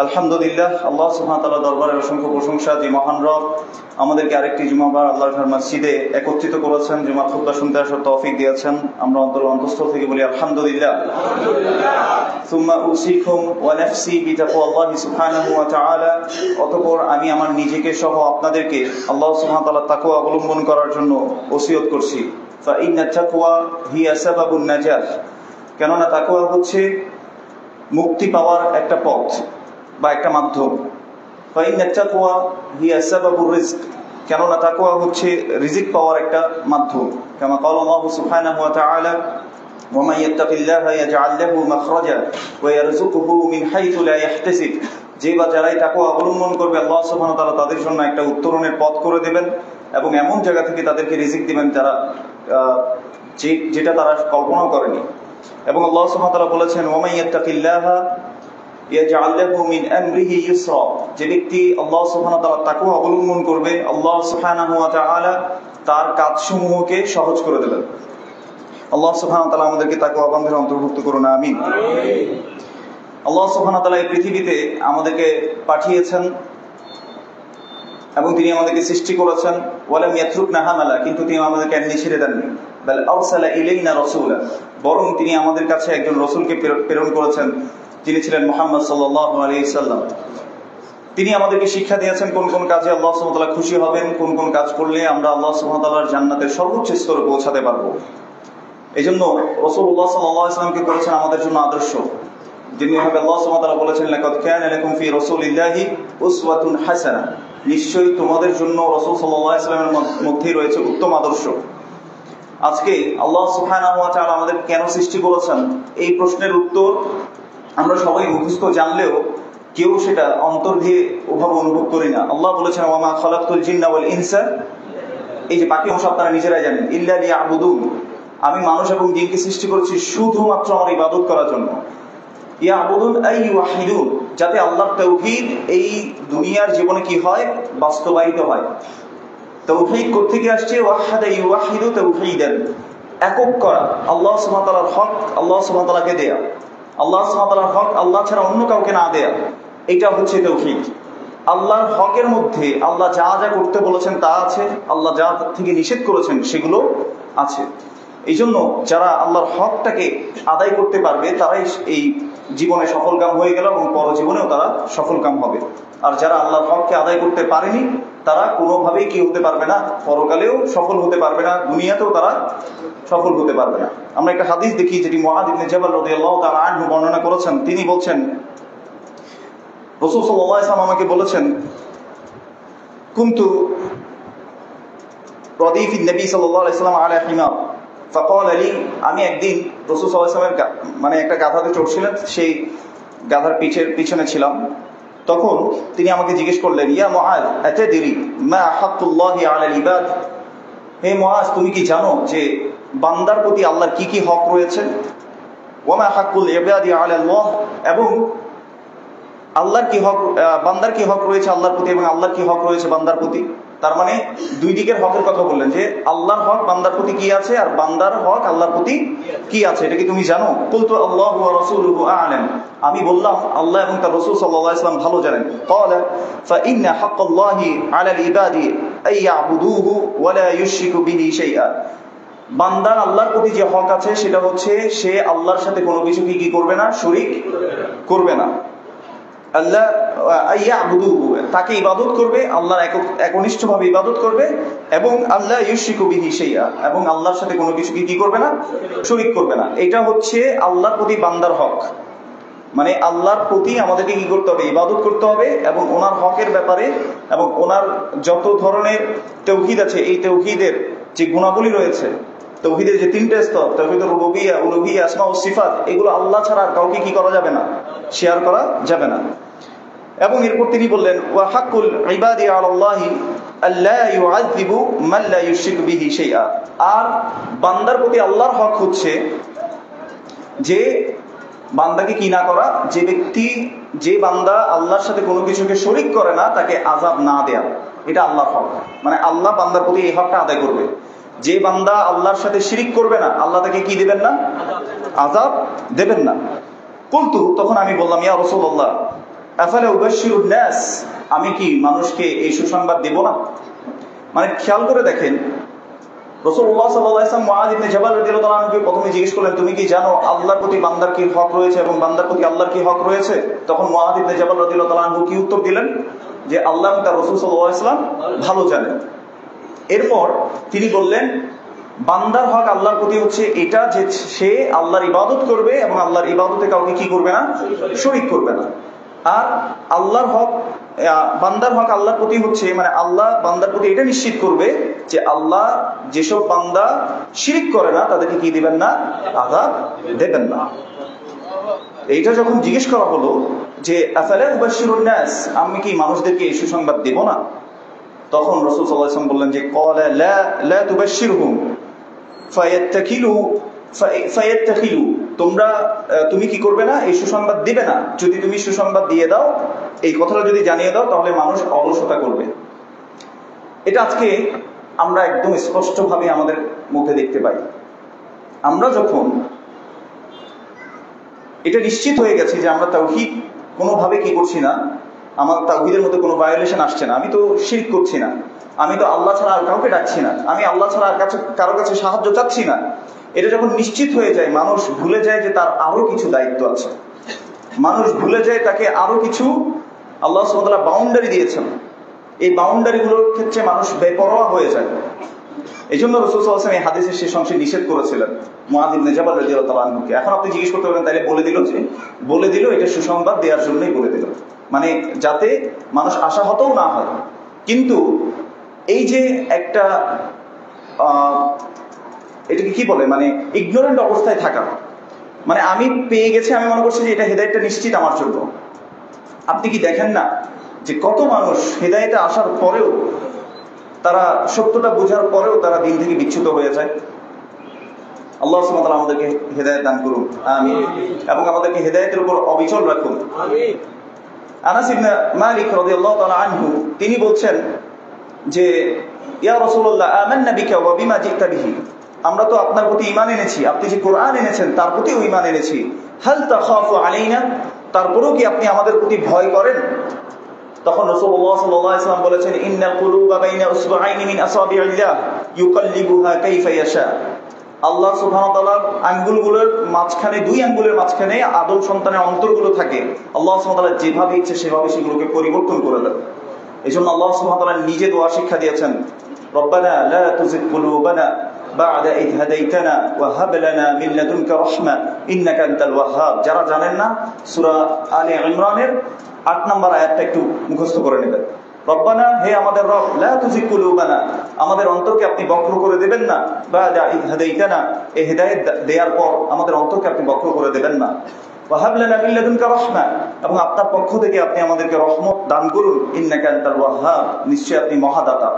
আলহামদুলিল্লাহ, আল্লাহ সুবহানাহু ওয়া তাআলার দরবারে অসংখ্য প্রশংসা যে মহান রব আমাদেরকে আরেকটি জুমাবার আল্লাহর ঘর মসজিদে একত্রিত করেছেন, জুমার খুতবা শুনতে আসার তৌফিক দিয়েছেন। আমরা অন্তঃস্থল থেকে বলি আলহামদুলিল্লাহ। সুম্মা উসিকুম ওয়া নাফসি বিতাকওয়াল্লাহি সুবহানাহু ওয়া তাআলা। অতঃপর আমি আমার নিজেকে সহ আপনাদেরকে আল্লাহ সুবহানাহু ওয়া তাআলার তাকওয়া অবলম্বন করার জন্য ওসিয়ত করছি। ফা ইন্নাত তাকওয়া হিয়া সাবাবুন নাজাত। কেননা তাকওয়া হচ্ছে মুক্তি পাওয়ার একটা পথ বা একটা মাধ্যম। কেননা তাকওয়া হচ্ছে রিজিক পাওয়ার একটা মাধ্যম। কামা ক্বালা আল্লাহু সুবহানাহু ওয়া তাআলা ওয়া মান ইয়াত্তাকিল্লাহা ইয়াজআল লাহু মাখরাজা ওয়া ইয়ারযুকুহু মিন হাইথু লা ইয়াহতাসিব। যে বা যারাই তাকওয়া অবলম্বন করবে আল্লাহ সুবহানাহু ওয়া তাআলা তাদের জন্য একটা উত্তরণের পথ করে দেবেন এবং এমন জায়গা থেকে তাদেরকে রিজিক দিবেন যারা যেটা তারা কল্পনাও করেনি। এবং আল্লাহ সুবহানাহু ওয়া তাআলা বলেছেন ওয়া মান ইয়াত্তাকিল্লাহা ইয়াজআল লাহু মিন আমরিহি ইউসরা। যে ব্যক্তি আল্লাহ সুবহানাহু ওয়া তাআলার তাকওয়া অবলম্বন করবে আল্লাহ সুবহানাহু ওয়া তাআলা তার কাজসমূহকে সহজ করে দেবেন। আল্লাহ সুবহানাহু ওয়া তাআলা আমাদেরকে তাকওয়া বান্দাদের অন্তর্ভুক্ত করুন, আমিন। আল্লাহ সুবহানাহু ওয়া তাআলা এই পৃথিবীতে আমাদেরকে পাঠিয়েছেন এবং তিনি আমাদেরকে সৃষ্টি করেছেন। ওয়ালাম ইয়াতরুকনা হামালা, কিন্তু তিনি আমাদেরকে এমনি ছেড়ে দেননি। বাল আরসালা ইলাইনা রাসূলা, বরং তিনি আমাদের কাছে একজন রাসূলকে প্রেরণ করেছেন, যিনি ছিলেন মুহাম্মদ সাল্লাল্লাহু আলাইহি সাল্লাম। তিনি আমাদেরকে শিক্ষা দিয়েছেন কোন কোন কাজে আল্লাহ সুবহানাহু ওয়া তাআলা খুশি হবেন, কোন কোন কাজ করলে আমরা আল্লাহ সুবহানাহু ওয়া তাআলার জান্নাতের সর্বোচ্চ স্তরে পৌঁছাতে পারবো। এই জন্য রাসূলুল্লাহ সাল্লাল্লাহু আলাইহি সাল্লামকে করেছেন আমাদের জন্য আদর্শ। যিনি ভাবে আল্লাহ সুবহানাহু ওয়া তাআলা বলেছেন লাকাদ কানা লাকুম ফি রাসূলিল্লাহি উসওয়াতুন হাসানাহ, নিশ্চয়ই তোমাদের জন্য রাসূল সাল্লাল্লাহু আলাইহি সাল্লামের মধ্যেই রয়েছে উত্তম আদর্শ। আজকে আল্লাহ সুবহানাহু ওয়া তাআলা আমাদের কেন সৃষ্টি করেছেন এই প্রশ্নের উত্তর আমরা সবাই মুখস্থ জানলেও কেউ সেটা অন্তর দিয়ে ওভাবে অনুভব করি না। আল্লাহ বলেছেন ওয়া মা খালাকতুল জিন্না ওয়াল ইনসা, এই যে বাকি অংশ আপনারা নিজেরাই জানেন, ইল্লা লিয়াবুদুন, আমি মানুষ এবং জিনকে সৃষ্টি করেছি শুধুমাত্র আমার ইবাদত করার জন্য। ইয়াবুদুন আই ইউহিদুন, যাতে আল্লাহর তাওহীদ এই দুনিয়ার জীবনে কি হয়, বাস্তবায়িত হয়। তাওহীদ কোথা থেকে আসছে? ওয়াহাদা ইউহিদু তাওহীদান, একক করা, আল্লাহ সুবহানাহু ওয়া তাআলার হক আল্লাহ সুবহানাহু ওয়া তাআলাকে দেয়া, আল্লাহ সুবহানাহু ওয়া তাআলার হক আল্লাহ ছাড়া অন্য কাউকে না দেয়া, এটা হচ্ছে তাওহীদ। আল্লাহর হকের মধ্যে আল্লাহ যা যা করতে বলেছেন তা আছে, আল্লাহ যা থেকে নিষেধ করেছেন সেগুলো আছে। এই জন্য যারা আল্লাহর হকটাকে আদায় করতে পারবে তারাই এই জীবনে সফলকাম হয়ে গেল এবং পরজীবনেও তারা সফলকাম হবে। আর যারা আল্লাহর হককে আদায় করতে পারেনি তারা কোনোভাবেই কি হতে পারবে না, পরকালেও সফল হতে পারবে না, দুনিয়াতেও তারা সফল হতে পারবে না। আমরা একটা হাদিস দেখি যেটি মুআয ইবনে জাবাল রাদিয়াল্লাহু তাআলা আনহু বর্ণনা করেছেন। তিনি বলছেন রাসূল সাল্লাল্লাহু আলাইহি ওয়াসাল্লাম আমাকে বলেছেন কুনতু রাদিফি নবী সাল্লাল্লাহু আলাইহি ওয়াসাল্লাম আলা হিমার ফাকাল লি, আমি একদিন রাসূল সাল্লাল্লাহু আলাইহি ওয়াসাল্লামের মানে একটা গাধাতে চড়ছিলেন, সেই গাধার পিছনে ছিলাম। তখন তিনি আমাকে জিজ্ঞেস করলেন ইয়া মুআয আতাদরি মা হাক্কুল্লাহি আলাল ইবাদ, হে মুআয তুমি কি জানো যে বান্দার প্রতি আল্লাহর কি কি হক রয়েছে? ওয়া মা হাক্কুল ইবাদি আলাল্লাহ, এবং আল্লাহর কি হক, বান্দার কি হক রয়েছে আল্লাহর প্রতি এবং আল্লাহর কি হক রয়েছে বান্দার প্রতি। তার মানে দুই দিকের হকের কথা বললেন, যে আল্লাহর হক বান্দার প্রতি কি আছে আর বান্দার হক আল্লাহর প্রতি কি আছে, এটা কি তুমি জানো? কুলতু আল্লাহু ওয়া রাসূলুহু আ'লাম, আমি বললাম আল্লাহ এবং তার রাসূল সাল্লাল্লাহু আলাইহি ওয়াসাল্লাম ভালো জানেন। ক্বালা ফা ইন্না হাক্কাল্লাহি আলাল ইবাদি আই ইয়াবুদুহু ওয়া লা ইউশরিকু বিহি শাইআ, বান্দার আল্লাহর প্রতি যে হক আছে সেটা হচ্ছে সে আল্লাহর সাথে কোনো কিছু কি করবে না, শরীক করবে না। আল্লাহ ইয়াবুদুহু, তাকে ইবাদত করবে, আল্লাহর একনিষ্ঠভাবে ইবাদত করবে, এবং আল্লাহ ইউশরিকু বিহি শাইআ, এবং আল্লাহর সাথে কোনো কিছু কি করবে না, শরীক করবে না। এটা হচ্ছে আল্লাহর প্রতি বান্দার হক। মানে আল্লাহর প্রতি আমাদেরকে কি করতে হবে, ইবাদত করতে হবে, এবং ওনার হকের ব্যাপারে এবং ওনার যত ধরনের তাওহীদ আছে এই তাওহীদের যে গুণাবলী রয়েছে, তাওহীদের যে তিনটা স্তর, তাওহীদুর রুবুবিয়্যাহ, উলুহিয়্যাহ, আসমা ও সিফাত, এগুলো আল্লাহ ছাড়া আর কাউকে কি করা যাবে না, শেয়ার করা যাবে না। এবং এরপর তিনি বললেন ওয়া হাক্কুল ইবাদি আলাল্লাহি আল্লা ইউআযিবু মান লা ইউশরিকু বিহি শাইআ, আর বান্দার প্রতি আল্লাহর হক হচ্ছে যে বান্দাকে কি না করা, যে বান্দা আল্লাহর সাথে কোনো কিছুকে শরীক করে না তাকে আযাব না দেয়া, এটা আল্লাহর হক। মানে আল্লাহ বান্দার প্রতি এই হকটা আদায় করবে। যে বান্দা আল্লাহর সাথে শিরিক করবে না আল্লাহ তাকে কি দিবেন না, আযাব দেবেন না। কুলতু, তখন আমি বললাম ইয়া রাসূলুল্লাহ আফালা উবাশশিরুন নাস, আমি কি মানুষকে এই সুসংবাদ দেব না? মানে খেয়াল করে দেখেন, রাসূলুল্লাহ সাল্লাল্লাহু আলাইহি ওয়াসাল্লাম মুআয ইবনে জাবাল রাদিয়াল্লাহু তাআলা আনহুকে প্রথমে জিজ্ঞেস করলেন, তুমি কি জানো আল্লাহর প্রতি বান্দার কি হক রয়েছে এবং বান্দার প্রতি আল্লাহর কি হক রয়েছে? তখন মুআয ইবনে জাবাল রাদিয়াল্লাহু তাআলা আনহু কি উত্তর দিলেন? যে আল্লাহ এবং তার রাসূল সাল্লাল্লাহু আলাইহি ওয়াসাল্লাম ভালো জানেন। এরপর তিনি বললেন, বান্দার হক আল্লাহর প্রতি হচ্ছে এটা যে সে আল্লাহর ইবাদত করবে এবং আল্লাহর ইবাদতে কাউকে কি করবে না? শরীক করবে না। আর আল্লাহর হক, বান্দার হক আল্লাহর প্রতি হচ্ছে, মানে আল্লাহ বান্দার প্রতি এটা নিশ্চিত করবে যে আল্লাহ যেসব বান্দা শিরক করে না তাদেরকে কি দিবেন না? আযাব দেবেন না। এইটা যখন জিজ্ঞেস করা হলো যে আফালা উবাশশিরুন নাস, আমি কি মানুষদেরকে এই সুসংবাদ দেব না? তখন রাসূল সাল্লাল্লাহু আলাইহি ওয়াসাল্লাম বললেন যে ক্বালা লা তুবাশশিরহুম ফায়াত্তাখিলু, তুমি কি করবে না? এই সুসংবাদ দিবে না। যদি তুমি সুসংবাদ দিয়ে দাও, এই কথাটা যদি জানিয়ে দাও, তাহলে মানুষ অলসতা করবে। এটা আজকে আমরা একদম স্পষ্টভাবে আমাদের মধ্যে দেখতে পাই। আমরা যখন এটা নিশ্চিত হয়ে গেছি যে আমরা তাওহীদ কোনোভাবে কি করছি না, আমার তাওহীদের মধ্যে কোনো ভায়োলেশন আসছে না, আমি তো শিরক করছি না, আমি তো আল্লাহ ছাড়া আর কাউকে ডাকছি না, আমি আল্লাহ ছাড়া আর কারো কাছে সাহায্য চাচ্ছি না, এটা যখন নিশ্চিত হয়ে যায়, মানুষ ভুলে যায় যে তার আরো কিছু দায়িত্ব আছে। মানুষ ভুলে যায় তাকে আরো কিছু আল্লাহ সুবহানাহু ওয়া তাআলা বাউন্ডারি দিয়েছেন। এই বাউন্ডারিগুলোর ক্ষেত্রে মানুষ বেপরোয়া হয়ে যায়। এই জন্য রাসূল সাল্লাল্লাহু আলাইহি ওয়াসাল্লাম এই হাদিসের শেষ অংশে নিষেধ করেছিলেন মুআয ইবনে জাবাল রাদিয়াল্লাহু তাআলা আনহুকে। এখন আপনি জিজ্ঞেস করতে পারেন, তাইলে বলে দিল এটা সুসংবাদ দেওয়ার জন্যই বলে দিল, মানে যাতে মানুষ আশাহতও না হয়। কিন্তু এই যে একটা এটাকে কি বলে, মানে ইগনোরেন্ট অবস্থায় থাকা, মানে আমি পেয়ে গেছি, আমি মনে করছি যে এটা হেদায়েতটা নিশ্চিত আমার জন্য। আপনি কি দেখেন না যে কত মানুষ হেদায়েতে আসার পরেও, তারা সত্যটা বোঝার পরেও তারা দিন থেকে বিচ্যুত হয়ে যায়। আল্লাহ সুবহানাহু ওয়া তাআলা আমাদেরকে হেদায়েত দান করুন, আমিন, এবং আমাদেরকে হেদায়েতের উপর অবিচল রাখুন, আমিন। আনাস ইবনে মালিক রাদিয়াল্লাহু তাআলা আনহু তিনি বলছেন যে ইয়া রাসূলুল্লাহ আমান্না বিকা ওয়া বিমা জিতা বিহি, আমরা তো আপনার প্রতি ঈমান এনেছি, আপনি যে কোরআন এনেছেন তার প্রতিও ঈমান এনেছি। হাল তাখাফু আলাইনা, তারপরেও কি আপনি আমাদের প্রতি ভয় করেন? তখন রাসূলুল্লাহ সাল্লাল্লাহু আলাইহি ওয়াসাল্লাম বলেছেন, ইন্নাল কুলুবা বাইনা উসবুআইনি মিন আসাবিইল্লাহ ইউকাল্লিবুহা কাইফা ইয়াশা, আল্লাহ সুবহানাহু ওয়া তাআলার আঙ্গুলগুলোর মাঝখানে, দুই আঙ্গুলের মাঝখানে আদম সন্তানের অন্তরগুলো থাকে। আল্লাহ সুবহানাহু ওয়া তাআলা যেভাবে ইচ্ছে সেভাবে সেগুলোকে পরিবর্তন করে দেন। এজন্য আল্লাহ সুবহানাহু ওয়া তাআলা নিজে দোয়া শিক্ষা দিয়েছেন, রব্বানা লা তুযিগ কুলুবানা বা'দা ইয হাদাইতানা ওয়া হাব লানা মিন লাদুনকা রাহমা ইন্নাকা আনতাল ওয়াহ্হাব। যারা জানেন না, সূরা আলে ইমরানের ৮ নম্বর আয়াতটা একটু মুখস্থ করে নেবেন। রব্বানা, হে আমাদের রব, লা তুযিগ কুলুবানা, আমাদের অন্তরকে আপনি বক্র করে দেবেন না, বা'দা ইয হাদাইতানা, এই হেদায়েত দেওয়ার পর আমাদের অন্তরকে আপনি বক্র করে দেবেন না, ওয়া হাব লানা মিন লাদুনকা রাহমা, এবং আপনার পক্ষ থেকে আপনি আমাদেরকে রহমত দান করুন, ইন্নাকা আনতাল ওয়াহ্হাব, নিশ্চয়ই আপনি মহাদাতা।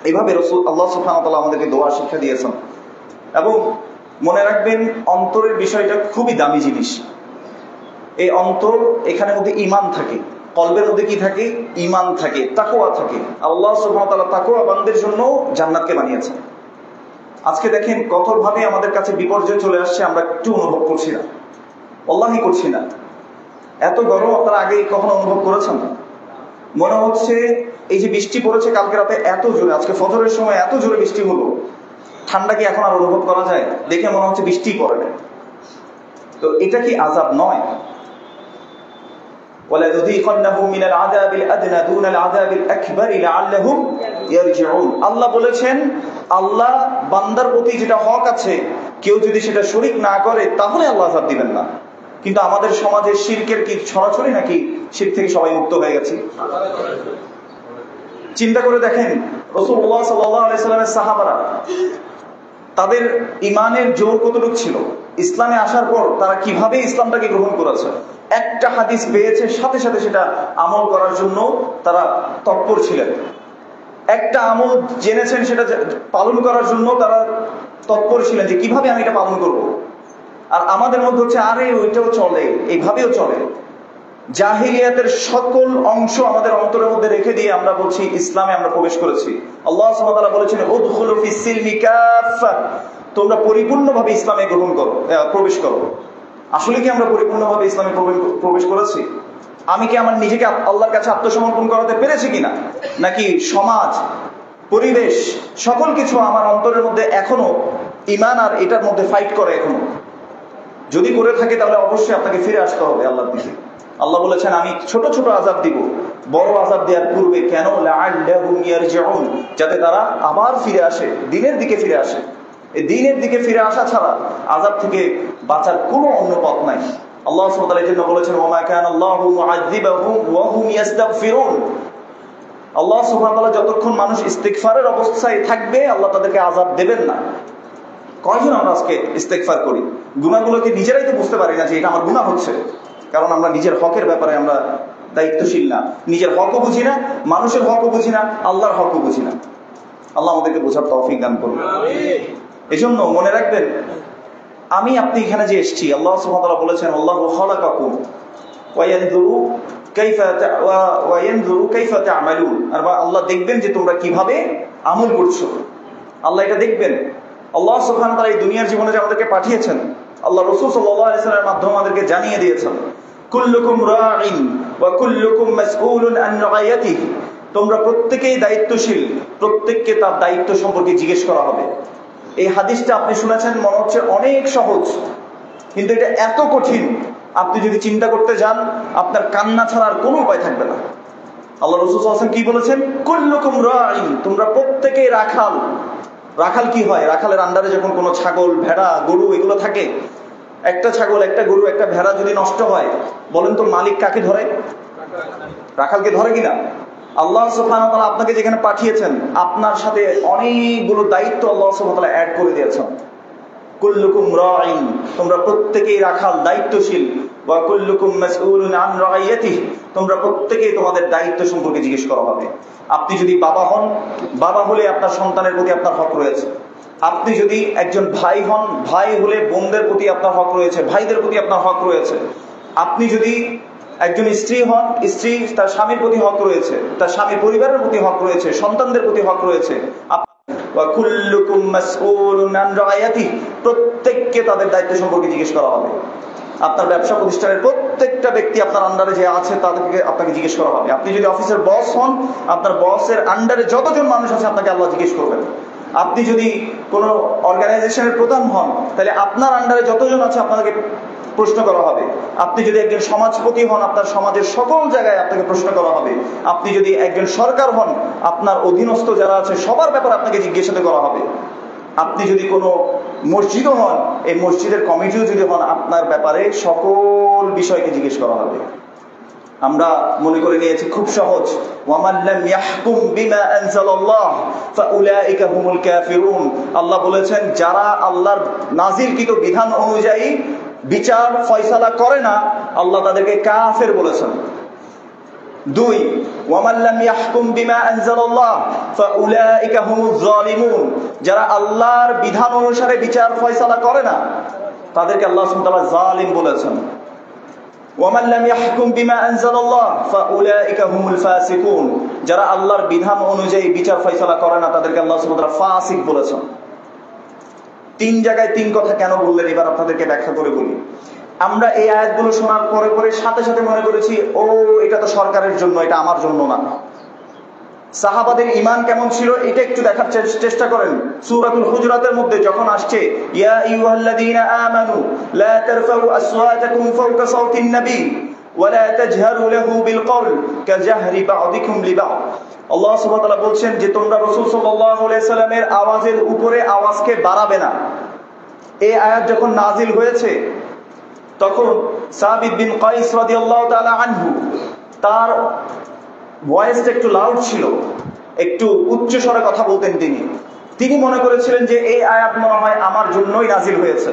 এইভাবে রাসূল আল্লাহ সুবহানাহু ওয়া তাআলা আমাদেরকে দোয়া শিক্ষা দিয়েছেন। এবং মনে রাখবেন, অন্তরের বিষয়টা খুবই দামি জিনিস। এই অন্তর, এখানের মধ্যে ঈমান থাকে, কলবের মধ্যে কি থাকে? ঈমান থাকে, তাকওয়া থাকে। আল্লাহ সুবহানাহু ওয়া তাআলা তাকওয়া বান্দাদের জন্য জান্নাতকে বানিয়েছেন। আজকে দেখেন কঠোরভাবে আমাদের কাছে বিপর্যয় চলে আসছে, আমরা একটু অনুভব করছি না, আল্লাহি করছি না। এত গরম আপনারা আগে কখনো অনুভব করেছেন না? মনে হচ্ছে এই যে বৃষ্টি পড়েছে কালকে রাতে এত জোরে, আজকে ফজরের সময় এত জোরে বৃষ্টি হলো, ঠান্ডা কি এখন আর অনুভব করা যায়? দেখে মনে হচ্ছে বৃষ্টিই পড়ে না। তো এটা কি আযাব নয়? ওয়ালাযীকান্নাহুম মিনাল আযাবিল আদনা দুনাল আযাবিল আকবার লাআল্লাহুম ইয়ারজিউন। আল্লাহ বলেছেন, আল্লাহ বান্দার প্রতি যেটা হক আছে, কেউ যদি সেটা শরীক না করে তাহলে আল্লাহ আযাব দিবেন না। কিন্তু আমাদের সমাজে শিরকের কি ছড়াছড়ি, নাকি শিরক থেকে সবাই মুক্ত হয়ে গেছে? চিন্তা করে দেখেন, রাসূলুল্লাহ সাল্লাল্লাহু আলাইহি সাল্লামের সাহাবারা, তাদের ঈমানের জোর কতটুকু ছিল? ইসলামে আসার পর তারা কিভাবে ইসলামটাকে গ্রহণ করেছে? একটা হাদিস পেয়েছে, সাথে সাথে সেটা আমল করার জন্য তারা তৎপর ছিলেন। একটা আমল জেনেছেন, সেটা পালন করার জন্য তারা তৎপর ছিলেন যে কিভাবে আমি এটা পালন করব। আর আমাদের মধ্যে হচ্ছে, আরে ওইটাও চলে, এইভাবেও চলে। জাহিলিয়াতের সকল অংশ আমাদের অন্তরের মধ্যে রেখে দিয়ে আমরা বলছি ইসলামে আমরা প্রবেশ করেছি। আল্লাহ সুবহানাহু ওয়া তাআলা বলেছেন, উদখুলু ফিস সিলমি কাফা, তোমরা পরিপূর্ণভাবে ইসলামে প্রবেশ করো। আসলে কি আমরা পরিপূর্ণভাবে ইসলামে প্রবেশ করেছি? আমি কি আমার নিজেকে আল্লাহর কাছে আত্মসমর্পণ করাতে পেরেছি কিনা, নাকি সমাজ, পরিবেশ, সকল কিছু আমার অন্তরের মধ্যে এখনো ঈমান আর এটার মধ্যে ফাইট করে এখনো? যদি করে থাকে তাহলে অবশ্যই আপনাকে ফিরে আসতে হবে আল্লাহর দিকে। আল্লাহ বলেছেন আমি ছোট ছোট আযাব দিব, বড় আযাব দেওয়ার পূর্বে কেন, লাআল্লাহুম ইয়ারজিউন, যাতে তারা আবার ফিরে আসে, দিনের দিকে ফিরে আসে। এই দিনের দিকে ফিরে আসা ছাড়া আযাব থেকে বাঁচার কোনো অন্য পথ নাই। আল্লাহ সুবহানাহু ওয়া তাআলা এর জন্য বলেছেন ওয়া মা কানা আল্লাহু মুআযযিবাহুম ওয়া হুম ইস্তাগফিরুন। আল্লাহ সুবহানাহু ওয়া তাআলা যতক্ষণ মানুষ ইস্তিগফারের অবস্থায় থাকবে আল্লাহ তাদেরকে আযাব দেবেন না। কয়জন আমরা আজকে ইস্তেগফার করি? গুনাহগুলোকে নিজেরাই তো বুঝতে পারি না যে এটা আমার গুনাহ হচ্ছে, কারণ আমরা নিজের হকের ব্যাপারে আমরা দায়িত্বশীল না, নিজের হকও বুঝি না, মানুষের হকও বুঝি না, আল্লাহর হকও বুঝি না। আল্লাহ আমাদেরকে বোঝার তৌফিক দান করুন। এজন্য মনে রাখবেন, আমি আপনি এখানে যে এসেছি, আল্লাহ সুবহানাহু ওয়া তাআলা বলেছেন আল্লাহু খালাকাকুম ওয়া ইয়ানজুরু কাইফা তা'মালুন, আর আল্লাহ দেখবেন যে তোমরা কিভাবে আমল করছো, আল্লাহ এটা দেখবেন। আল্লাহ সুবহানাহু ওয়া তাআলা এই দুনিয়ার জীবনে যে আমাদেরকে পাঠিয়েছেন, আল্লাহ রাসূল সাল্লাল্লাহু আলাইহি ওয়াসাল্লামের মাধ্যমে আমাদেরকে জানিয়ে দিয়েছেন কুল্লুকুম রাঈন ওয়া কুল্লুকুম মাসউলুন আন রাইয়াতিহি, তোমরা প্রত্যেকেই দায়িত্বশীল, প্রত্যেককে তার দায়িত্ব সম্পর্কে জিজ্ঞেস করা হবে। এই হাদিসটা আপনি শুনেছেন, মনে হচ্ছে অনেক সহজ, কিন্তু এটা এত কঠিন, আপনি যদি চিন্তা করতে যান আপনার কান্না ছাড়ার কোনো উপায় থাকবে না। আল্লাহ রাসূল সাল্লাল্লাহু আলাইহি ওয়াসাল্লাম কি বলেছেন? কুল্লুকুম রাঈন, তোমরা প্রত্যেকেই রাখাল। রাখাল কি হয়? রাখালের আন্ডারে যখন কোনো ছাগল, ভেড়া, গরু এগুলো থাকে, একটা ছাগল, একটা গরু, একটা ভেড়া যদি নষ্ট হয়, বলেন তো মালিক কাকে ধরে? রাখালকে ধরে কিনা? আল্লাহ সুবহানাহু ওয়া তাআলা আপনাকে যেখানে পাঠিয়েছেন, আপনার সাথে অনেকগুলো দায়িত্ব আল্লাহ সুবহানাহু ওয়া তাআলা অ্যাড করে দিয়েছেন। কুল্লুকুম রাঈন, তোমরা প্রত্যেকেই রাখাল, দায়িত্বশীল। ওয়া কুল্লুকুম মাসউলুন আন রাইয়াতিহি, তোমরা প্রত্যেকেই তোমাদের দায়িত্ব সম্পর্কে জিজ্ঞেস করা হবে। আপনি যদি বাবা হন, বাবা হলে আপনার সন্তানের প্রতি আপনার হক রয়েছে। আপনি যদি একজন ভাই হন, ভাই হলে বোনদের প্রতি আপনার হক রয়েছে, ভাইদের প্রতি আপনার হক রয়েছে। আপনি যদি একজন স্ত্রী হন, স্ত্রী তার স্বামীর প্রতি হক রয়েছে, তার স্বামীর পরিবারের প্রতি হক রয়েছে, সন্তানদের প্রতি হক রয়েছে। ওয়া কুল্লুকুম মাসউলুন আন রাইয়াতিহি, প্রত্যেককে তাদের দায়িত্ব সম্পর্কে জিজ্ঞেস করা হবে। আপনার ব্যবসা প্রতিষ্ঠানের প্রত্যেকটা ব্যক্তি আপনার আন্ডারে যে আছে তাদেরকে আপনাকে জিজ্ঞেস করা হবে। আপনি যদি অফিসের বস হন, আপনার বসের আন্ডারে যতজন মানুষ আছে আপনাকে আল্লাহ জিজ্ঞেস করবেন। আপনি যদি কোনো অর্গানাইজেশনের প্রধান হন, তাহলে আপনার আন্ডারে যতজন আছে আপনাকে প্রশ্ন করা হবে। আপনি যদি একজন সমাজপতি হন, আপনার সমাজের সকল জায়গায় আপনাকে প্রশ্ন করা হবে। আপনি যদি একজন সরকার হন, আপনার অধীনস্থ যারা আছে সবার ব্যাপারে আপনাকে জিজ্ঞাসা করা হবে। আপনি যদি কোনো মসজিদও হন, এই মসজিদের কমিটিও যদি হন, আপনার ব্যাপারে সকল বিষয়কে জিজ্ঞেস করা হবে। আমরা মনে করে নিয়েছি খুব সহজ, ওয়ামান লাম ইয়াহকুম বিমা আনজালাল্লাহ ফাউলাইকা হুমুল কাফিরুন। আল্লাহ বলেছেন যারা আল্লাহর নাজিলকৃত বিধান অনুযায়ী বিচার ফয়সালা করে না, আল্লাহ তাদেরকে কাফের বলেছেন। 2, ওয়ামান লাম ইয়াহকুম বিমা আনজালাল্লাহ ফাউলাইকা হুমুজ জালিমুন। যারা আল্লাহর বিধান অনুসারে বিচার ফয়সালা করে না, তাদেরকে আল্লাহ সুবহানাহু ওয়া তাআলা জালিম বলেছেন। ওয়ামান লাম ইয়াহকুম বিমা আনজালাল্লাহ ফাউলাইকা হুমুল ফাসিকুন। যারা আল্লাহর বিধান অনুযায়ী বিচার ফয়সালা করে না, তাদেরকে আল্লাহ সুবহানাহু ওয়া তাআলা ফাসিক বলেছেন। 3 জায়গায় 3 কথা কেন বললেন, এবার আপনাদেরকে ব্যাখ্যা করে বলি। আমরা এই আয়াতগুলো শোনার পরে পরে সাথে সাথে মনে করেছি, ও এটা তো সরকারের জন্য, এটা আমার জন্য না। সাহাবাদের ঈমান কেমন ছিল এটা একটু দেখার চেষ্টা করেন। সূরাতুল হুজুরাতের মধ্যে যখন আসছে ইয়া আইয়ুহাল্লাযীনা আমানু লা তারফাউ আসওয়াতাকুম ফাওকা সাওতিন নবী ওয়া লা তাজহারু লাহু বিল কওল কাজাহরি বা'দিকুম লিবা'দ। আল্লাহ সুবহানাহু ওয়া তাআলা বলছেন যে তোমরা রাসূল সাল্লাল্লাহু আলাইহি সাল্লামের আওয়াজের উপরে আওয়াজকে বাড়াবে না। এই আয়াত যখন নাজিল হয়েছে, তখন সাবিত বিন কাইস রাদিয়াল্লাহু তাআলা আনহু, তার ভয়েসটা একটু লাউড ছিল, একটু উচ্চ স্বরে কথা বলতেন তিনি মনে করেছিলেন যে এই আয়াত মনে হয় আমার জন্যই নাজিল হয়েছে।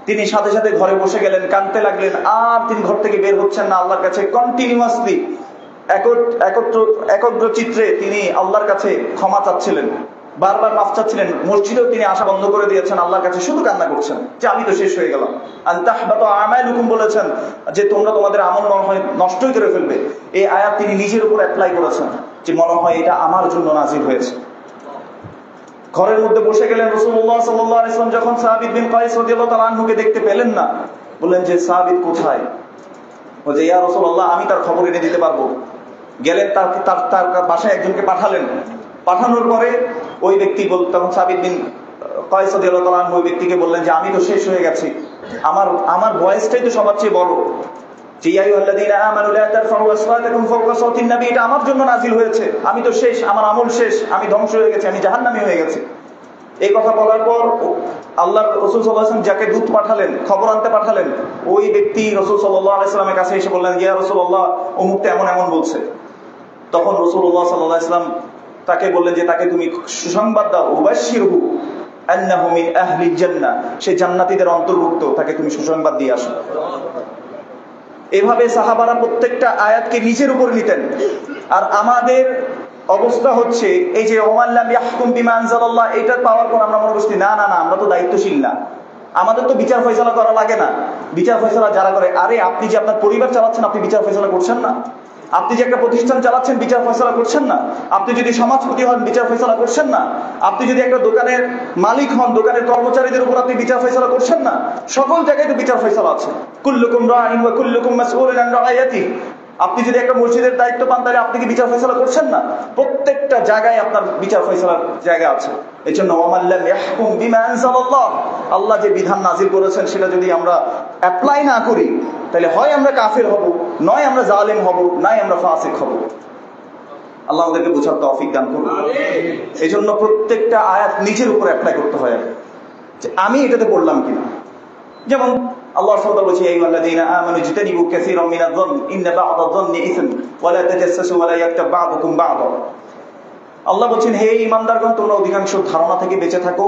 তিনি সাথে সাথে ঘরে বসে গেলেন, কাঁদতে লাগলেন, আর তিনি ঘর থেকে বের হচ্ছেন না। আল্লাহর কাছে কন্টিনিউয়াসলি একত্র চিত্রে তিনি আল্লাহর কাছে ক্ষমা চাচ্ছিলেন, বারবার মাফ চাচ্ছিলেন। মসজিদেও তিনি আসা বন্ধ করে দিয়েছেন, আল্লাহর কাছে শুধু কান্না করছেন যে আমি তো শেষ হয়ে গেলাম। আনতাহবাতু আমালুকুম বলেছেন যে তোমরা তোমাদের আমল মনে হয় নষ্টই করে ফেলবে। এই আয়াত তিনি নিজের উপর অ্যাপ্লাই করেছেন যে মনে হয় এটা আমার জন্য নাজিল হয়েছে। ঘরের মধ্যে বসে গেলেন। রাসূলুল্লাহ সাল্লাল্লাহু আলাইহি ওয়াসাল্লাম যখন সাবিত বিন কাইস রাদিয়াল্লাহু তাআলা আনহুকে দেখতে পেলেন না, বললেন যে সাবিত কোথায়? ও যে ইয়া রাসূলুল্লাহ আমি তার খবর এনে দিতে পারবো। গেলেন, তার বাসায় একজনকে পাঠালেন। পাঠানোর পরে ওই ব্যক্তি তখন সাবিত বিন কায়স রাদিয়াল্লাহু তাআলা ওই ব্যক্তিকে বললেন যে আমি তো শেষ হয়ে গেছি, আমার বয়সটাই তো সবার চেয়ে বড়, যে ইয়া আইয়ুহাল্লাযীনা আমানু লা তারফাউ আসওয়াতাকুম ফাওকা সাওতিন নবী, এটা আমার জন্য নাযিল হয়েছে, আমি তো শেষ, আমার আমল শেষ, আমি ধ্বংস হয়ে গেছি, আমি জাহান্নামী হয়ে গেছি। এই কথা বলার পর আল্লাহর রাসূল সাল্লাল্লাহু আলাইহি ওয়াসাল্লাম যাকে দূত পাঠালেন, খবর আনতে পাঠালেন, ওই ব্যক্তি রাসূল সাল্লাল্লাহু আলাইহি ওয়াসাল্লামের কাছে এসে বললেন ইয়া রাসূলুল্লাহ অমুকটা এমন এমন বলছে। তখন রাসূলুল্লাহ সাল্লাল্লাহু আলাইহি ওয়াসাল্লাম তাকে বললেন যে তাকে তুমি সুসংবাদ দাও, উবাশশিরহু আন্নাহু মিন আহলিল জান্নাহ, সে জান্নাতীদের অন্তর্ভুক্ত, তাকে তুমি সুসংবাদ দিয়ে আসো। এভাবে সাহাবারা প্রত্যেকটা আয়াতকে নিজের উপর নিতেন। আর আমাদের অবস্থা হচ্ছে এই যে ওমান লাম ইয়াহকুম বিমা আনজালাল্লাহ, এটা পাওয়ার পর আমরা মনে করছি না না না আমরা তো দায়িত্বশীল না, আমাদের তো বিচার ফয়সালা করা লাগে না, বিচার ফয়সালা যারা করে। আরে আপনি যে আপনার পরিবার চালাচ্ছেন, আপনি বিচার ফয়সালা করছেন না? আপনি যে একটা প্রতিষ্ঠান চালাচ্ছেন, বিচার ফয়সালা করছেন না? আপনি যদি সমাজপতি হন, বিচার ফয়সালা করছেন না? আপনি যদি একটা দোকানের মালিক হন, দোকানের কর্মচারীদের উপর আপনি বিচার ফয়সালা করছেন না? সকল জায়গায় তো বিচার ফয়সালা আছে। কুল্লুকুম রাইন ওয়া কুল্লুকুম মাসউলুন আন রাইয়াতিহি। আপনি যদি একটা মসজিদের দায়িত্ব পান, তাহলে আপনি কি বিচার ফয়সালা করছেন না? প্রত্যেকটা জায়গায় আপনার বিচার ফয়সালার জায়গা আছে। এই জন্য ওয়ামান লাম ইয়াহকুম বিমা আনজালাল্লাহ, আল্লাহ যে বিধান নাযিল করেছেন সেটা যদি আমরা অ্যাপ্লাই না করি, তাহলে হয় আমরা কাফের হব, নয় আমরা জালেম হব, নয় আমরা ফাসিক হব। আল্লাহ আমাদেরকে বোঝার তৌফিক দান করুন। এই জন্য প্রত্যেকটা আয়াত নিজের উপর অ্যাপ্লাই করতে হয়, যে আমি এটাতে পড়লাম কিনা। যেমন আল্লাহ সুবহানাহু ওয়া তাআলা বলেছে আইয়ুহাল্লাযীনা আমানু ইজতানিবু কাসীরাম মিনায-যন্ন ইন্না বা'দায-যন্নি ইসম ওয়া লা তাজাসসাসু ওয়া লা ইয়াগতাব বা'দুকুম বা'দা। আল্লাহ বলেন হে ঈমানদারগণ, তোমরা অধিকাংশ ধারণা থেকে বেঁচে থাকো,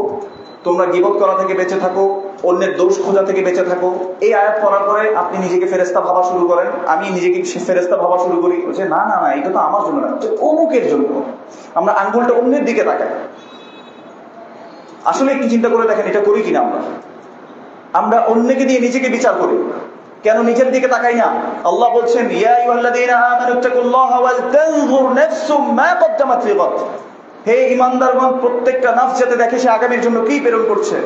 তোমরা গীবত করা থেকে বেঁচে থাকো, অন্যের দোষ খোঁজা থেকে বেঁচে থাকো। এই আয়াত পড়ার পরে আপনি নিজেকে ফেরেশতা ভাবা শুরু করেন, আমি নিজেকে ফেরেশতা ভাবা শুরু করি, বলছে না না না এটা তো আমার জন্য না, অমুকের জন্য। আমরা আঙ্গুলটা অন্যের দিকে তাকাই। আসলে একটু চিন্তা করে দেখেন এটা করি কিনা আমরা অন্যকে দিয়ে নিজেকে বিচার করি, কেন নিজের দিকে তাকাই না? আল্লাহ বলছেন ইয়া আইয়ুহাল্লাযীনা আমানুত্তাকুল্লাহা ওয়াল তানজুর নাফসুম মা কদ্দামাত লিগাদ, হে ঈমানদারগণ প্রত্যেকটা নফস যাতে দেখে সে আগামীর জন্য কি প্রেরণ করছে।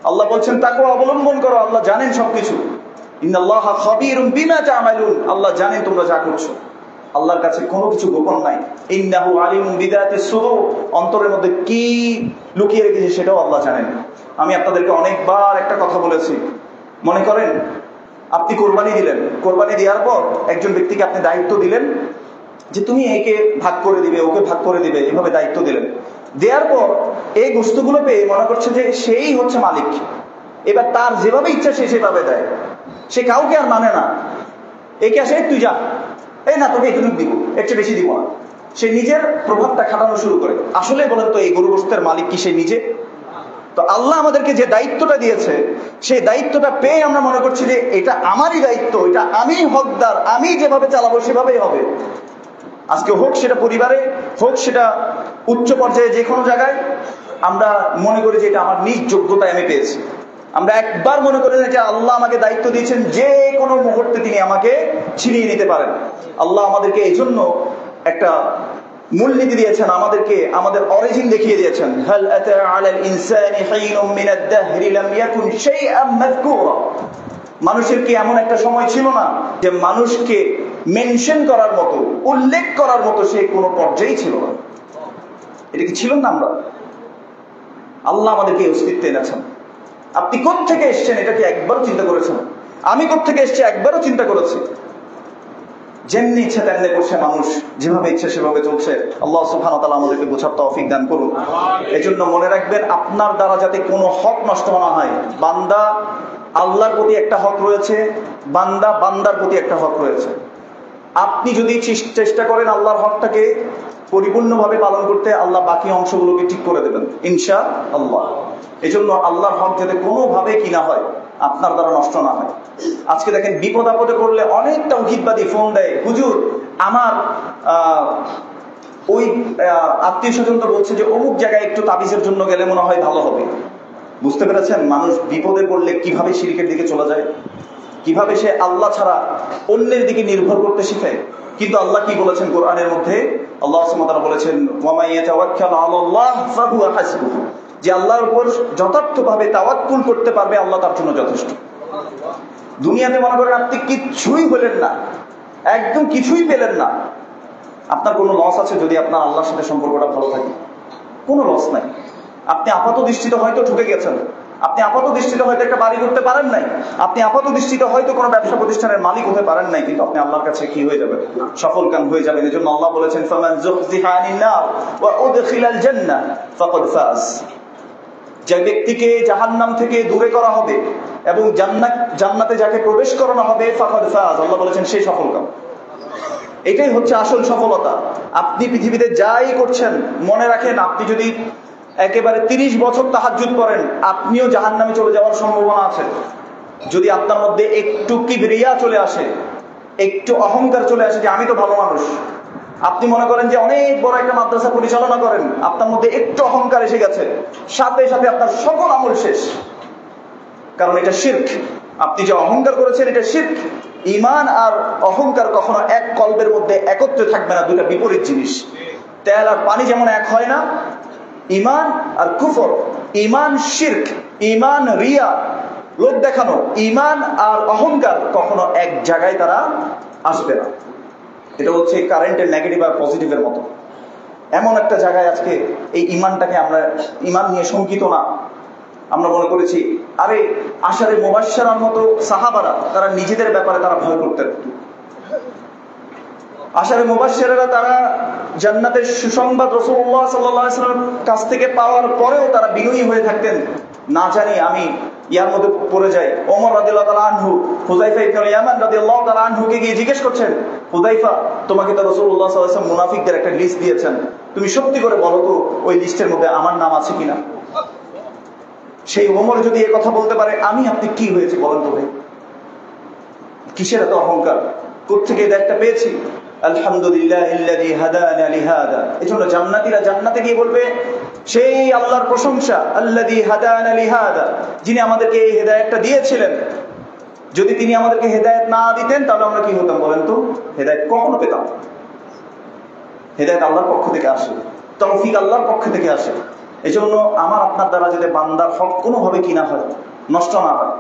আল্লাহ বলছেন তাকওয়া অবলম্বন করো, আল্লাহ জানেন সবকিছু। ইন্নাল্লাহা খাবীরুম বিমা তা'মালুন, আল্লাহ জানেন তোমরা যা করছো, আল্লাহর কাছে কোনো কিছু গোপন নাই। ইন্নাহু আলিমুম বিযাতিস সুদূর, অন্তরের মধ্যে কি লুকিয়ে রেখেছে সেটাও আল্লাহ জানেন। আমি আপনাদেরকে অনেকবার একটা কথা বলেছি, মনে করেন আপনি কোরবানি দিলেন, কোরবানি দেওয়ার পর একজন ব্যক্তিকে আপনি দায়িত্ব দিলেন যে তুমি একে ভাগ করে দিবে, ওকে ভাগ করে দিবে, এভাবে দায়িত্ব দিলেন। দেওয়ার পর এই বস্তুগুলো পেয়ে মনে করছে যে সেই হচ্ছে মালিক, এবার তার যেভাবে ইচ্ছা সে সেভাবে দেয়, সে কাউকে আর মানে না। একে আসে তুই যা, এই না তোকে এটুকু দিব, একটু বেশি দিব না, সে নিজের প্রভাবটা খাটানো শুরু করে। আসলে বলেন তো এই গরু গোশতের মালিক কি সে নিজে? তো আল্লাহ আমাদেরকে যে দায়িত্বটা দিয়েছে, সেই দায়িত্বটা পেয়ে আমরা মনে করছি যে এটা আমারই দায়িত্ব, এটা আমি হকদার, আমি যেভাবে চালাবো সেভাবেই হবে। আজকে হোক সেটা পরিবারে, হোক সেটা উচ্চ পর্যায়ে, যে কোনো জায়গায় আমরা মনে করি যে এটা আমার নিজ যোগ্যতায় আমি পেয়েছি। আমরা একবার মনে করি যে আল্লাহ আমাকে দায়িত্ব দিয়েছেন, যে কোনো মুহূর্তে তিনি আমাকে ছিনিয়ে নিতে পারেন। আল্লাহ আমাদেরকে এই জন্য একটা মূলনীতি দিয়েছেন, আমাদেরকে আমাদের অরিজিন দেখিয়ে দিয়েছেন। হাল আতা আলাল ইনসানি হিনুম মিনাদ দাহরি লাম ইয়াকুন শাইআম মাযকুরা, মানুষের কি এমন একটা সময় ছিল না যে মানুষকে মেনশন করার মতো, উল্লেখ করার মতো সে কোনো পর্যায়ে ছিল না? এটা কি ছিল না? আমরা আল্লাহ আমাদেরকে অস্তিত্বে এনেছেন। আপনি কোত্থেকে এসছেন এটা কি একবারও চিন্তা করেছেন? আমি কোত্থেকে এসছি একবারও চিন্তা করেছি? যেমনি ইচ্ছা তেমনি করছে মানুষ, যেভাবে ইচ্ছা সেভাবে চলছে। আল্লাহ সুবহানাহু ওয়া তাআলা আমাদেরকে বোঝার তৌফিক দান করুন। এজন্য মনে রাখবেন, আপনার দ্বারা যাতে কোনো হক নষ্ট না হয়। বান্দা আল্লাহর প্রতি একটা হক রয়েছে, বান্দা বান্দার প্রতি একটা হক রয়েছে। আপনি যদি চেষ্টা করেন আল্লাহর হকটাকে পরিপূর্ণভাবে পালন করতে, আল্লাহ বাকি অংশগুলোকে ঠিক করে দেবেন ইনশাআল্লাহ। এজন্য আল্লাহর হক যাতে কোনোভাবে কি না হয়, আপনার দ্বারা নষ্ট না হয়। আজকে দেখেন বিপদ আপদে পড়লে অনেক তাওহীদবাদী ফোন দেয়, হুজুর আমার ওই আত্মীয় স্বজন তো বলছে যে অমুক জায়গায় একটু তাবিজের জন্য গেলে মনে হয় ভালো হবে। বুঝতে পেরেছেন মানুষ বিপদে পড়লে কিভাবে শিরকের দিকে চলে যায়, কিভাবে সে আল্লাহ ছাড়া অন্যের দিকে নির্ভর করতে শিখে। কিন্তু আল্লাহ কি বলেছেন কোরআনের মধ্যে? আল্লাহ সুবহানাহু ওয়া তাআলা বলেছেন ওয়া মান ইয়াতাওয়াক্কাল আলাল্লাহ ফাহুয়া হাসবুহু, যে আল্লাহর উপর যথার্থভাবে তাওয়াক্কুল করতে পারবে আল্লাহ তার জন্য যথেষ্ট। দুনিয়াতে মনে করেন আপনি কিছুই হলেন না, একদম কিছুই পেলেন না, আপনার কোনো লস আছে যদি আপনার আল্লাহর সাথে সম্পর্কটা ভালো থাকে? কোনো লস নাই। আপনি আপাত দৃষ্টিতে হয়তো ঠকে গেছেন, আপনি আপাত দৃষ্টিতে হয়তো একটা বাড়ি করতে পারেন নাই, আপনি আপাত দৃষ্টিতে হয়তো কোনো ব্যবসা প্রতিষ্ঠানের মালিক হতে পারেন নাই, কিন্তু আপনি আল্লাহর কাছে কি হয়ে যাবেন? সফল কাম হয়ে যাবেন। এই জন্য আল্লাহ বলেছেন, ফামান যুহজিহা আনিন নার ওয়া উদখিলাল জান্নাহ ফাকাদ ফাজ। যে ব্যক্তিকে জাহান্নাম থেকে দূরে করা হবে এবং জান্নাতে যাকে প্রবেশ করানো হবে, ফাকাদ ফাজ, আল্লাহ বলেছেন সে সফল কাম। এটাই হচ্ছে আসল সফলতা। আপনি পৃথিবীতে যাই করছেন, মনে রাখেন আপনি যদি একেবারে 30 বছর তাহাজ্জুদ করেন, আপনিও জাহান্নামে চলে যাওয়ার সম্ভাবনা আছে। যদি আপনার মধ্যে একটু কিবরিয়া চলে আসে, একটু অহংকার চলে আসে যে আমি তো ভালো মানুষ, আপনি মনে করেন যে অনেক বড় একটা মাদ্রাসা পরিচালনা করেন, আপনার মধ্যে একটু অহংকার এসে গেছে, সাথে সাথে আপনার সকল আমল শেষ। কারণ এটা শিরক। আপনি যে অহংকার করেছেন এটা শিরক। ঈমান আর অহংকার কখনো এক কলবের মধ্যে একত্রে থাকবে না, দুটো বিপরীত জিনিস। তেল আর পানি যেমন এক হয় না, ঈমান আর কুফর, ঈমান শিরক, ঈমান রিয়া, লোক দেখানো, ঈমান আর অহংকার কখনো এক জায়গায় তারা আসবে না। এটা হচ্ছে কারেন্টের নেগেটিভ আর পজিটিভের মতো। এমন একটা জায়গায় আজকে এই ঈমানটাকে আমরা ঈমান নিয়ে শঙ্কিত না। আমরা মনে করেছি আরে আশারে মুবাশশারার মতো সাহাবারা তারা নিজেদের ব্যাপারে তারা ভয় করতেন। আশারে মুবাশশিরারা তারা জান্নাতের সুসংবাদ রাসূলুল্লাহ সাল্লাল্লাহু আলাইহি ওয়াসাল্লামের কাছ থেকে পাওয়ার পরেও তারা বিনয়ী হয়ে থাকতেন, না জানি আমি ইয়ার মধ্যে পড়ে যাই। ওমর রাদিয়াল্লাহু তাআলা আনহু হুযায়ফা ইবনে ইয়ামান রাদিয়াল্লাহু তাআলা আনহুকে গিয়ে জিজ্ঞেস করছেন, হুযায়ফা তোমাকে তো রাসূলুল্লাহ সাল্লাল্লাহু আলাইহি ওয়াসাল্লাম মুনাফিকদের একটা লিস্ট দিয়েছেন, তুমি সত্যি করে বলো তো ওই লিস্টের মধ্যে আমার নাম আছে কিনা? সেই ওমর যদি এই কথা বলতে পারে, আমি আপনি কি হয়েছে বলেন তো ভাই? কিসের এত অহংকার? কোত্থেকে এই দায়িত্বটা পেয়েছি? আলহামদুলিল্লাহিল্লাযী হাদানা লিহাদা। এজন্য জান্নাতীরা জান্নাতে গিয়ে বলবে সেই আল্লাহর প্রশংসা, আল্লাযী হাদানা লিহাদা, যিনি আমাদেরকে এই হেদায়েতটা দিয়েছিলেন। যদি তিনি আমাদেরকে হেদায়েত না দিতেন তাহলে আমরা কি হতাম বলেন তো? হেদায়েত কখনো পেতাম? হেদায়েত আল্লাহর পক্ষ থেকে আসে, তৌফিক আল্লাহর পক্ষ থেকে আসে। এজন্য আমার আপনার দ্বারা যাতে বান্দার হক কোনোভাবে কি না হয়, নষ্ট না হয়,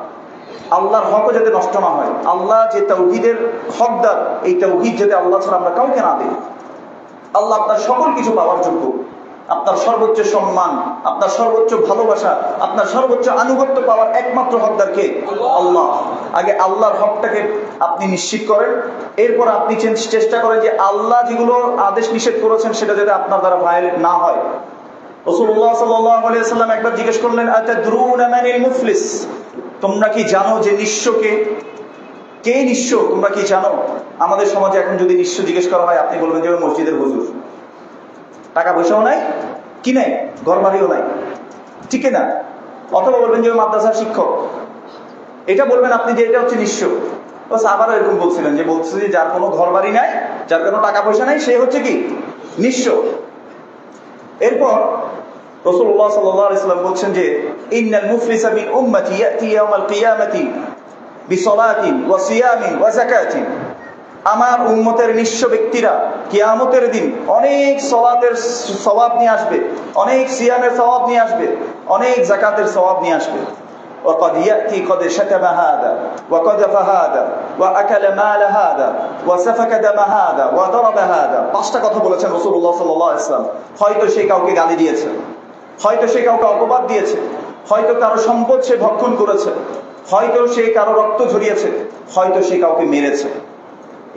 আল্লাহর হকও যাতে নষ্ট না হয়, আল্লাহ যে তাওহীদের হকদার, এই তাওহীদ যাতে আল্লাহ ছাড়া আমরা কাউকে না দিই। আল্লাহ আপনার সকল কিছু পাওয়ার যোগ্য, আপনার সর্বোচ্চ সম্মান, আপনার সর্বোচ্চ ভালোবাসা, আপনার সর্বোচ্চ আনুগত্য পাওয়ার একমাত্র হকদার কে? আল্লাহ। আগে আল্লাহর হকটাকে আপনি নিশ্চিত করেন, এরপর আপনি চেষ্টা করেন যে আল্লাহ যেগুলো আদেশ নিষেধ করেছেন সেটা যাতে আপনার দ্বারা ভায়োলেট না হয়। রাসূলুল্লাহ সাল্লাল্লাহু আলাইহি ওয়াসাল্লাম একবার জিজ্ঞেস করলেন, আতাদরুনা মানিল মুফলিস, তোমরা কি জানো যে নিঃস্ব কে? কে নিঃস্ব তোমরা কি জানো? আমাদের সমাজে এখন যদি নিঃস্ব জিজ্ঞেস করা হয়, আপনি বলবেন যে মসজিদের হুজুর, টাকা পয়সাও নাই, কি নাই, ঘর বাড়িও নাই, ঠিক না? অথবা বলবেন যে মাদ্রাসার শিক্ষক, এটা বলবেন আপনি যে এটা হচ্ছে নিঃস্ব। তো সাহাবারা এরকম বলছিলেন, যে বলছে যে যার কোনো ঘর বাড়ি নাই, যার কোনো টাকা পয়সা নাই, সে হচ্ছে কি? নিঃস্ব। এরপর রাসূলুল্লাহ সাল্লাল্লাহু আলাইহি ওয়াসাল্লাম বলছেন যে ইন্নাল মুফলিসা মিন উম্মতি ইয়াতি ইয়াউমাল কিয়ামাতি বিসলাতিন ওয়া সিয়ামিন ওয়া যাকাতিন, আমার উম্মতের নিঃস্ব ব্যক্তিরা কিয়ামতের দিন অনেক সালাতের সওয়াব নিয়ে আসবে, অনেক সিয়ামের সওয়াব নিয়ে আসবে, অনেক যাকাতের সওয়াব নিয়ে আসবে। وقد يأتي قد شتم هذا وقذف هذا وأكل مال هذا وسفك دم هذا وضرب هذا। পাঁচটা কথা বলেছেন রাসূলুল্লাহ সাল্লাল্লাহু আলাইহি ওয়াসাল্লাম। হয়তো সে কাউকে গালি দিয়েছে, হয়তো সে কাউকে অপবাদ দিয়েছে, হয়তো কারো সম্পদ সে ভক্ষণ করেছে, হয়তো সে কারো রক্ত ঝরিয়েছে, হয়তো সে কাউকে মেরেছে।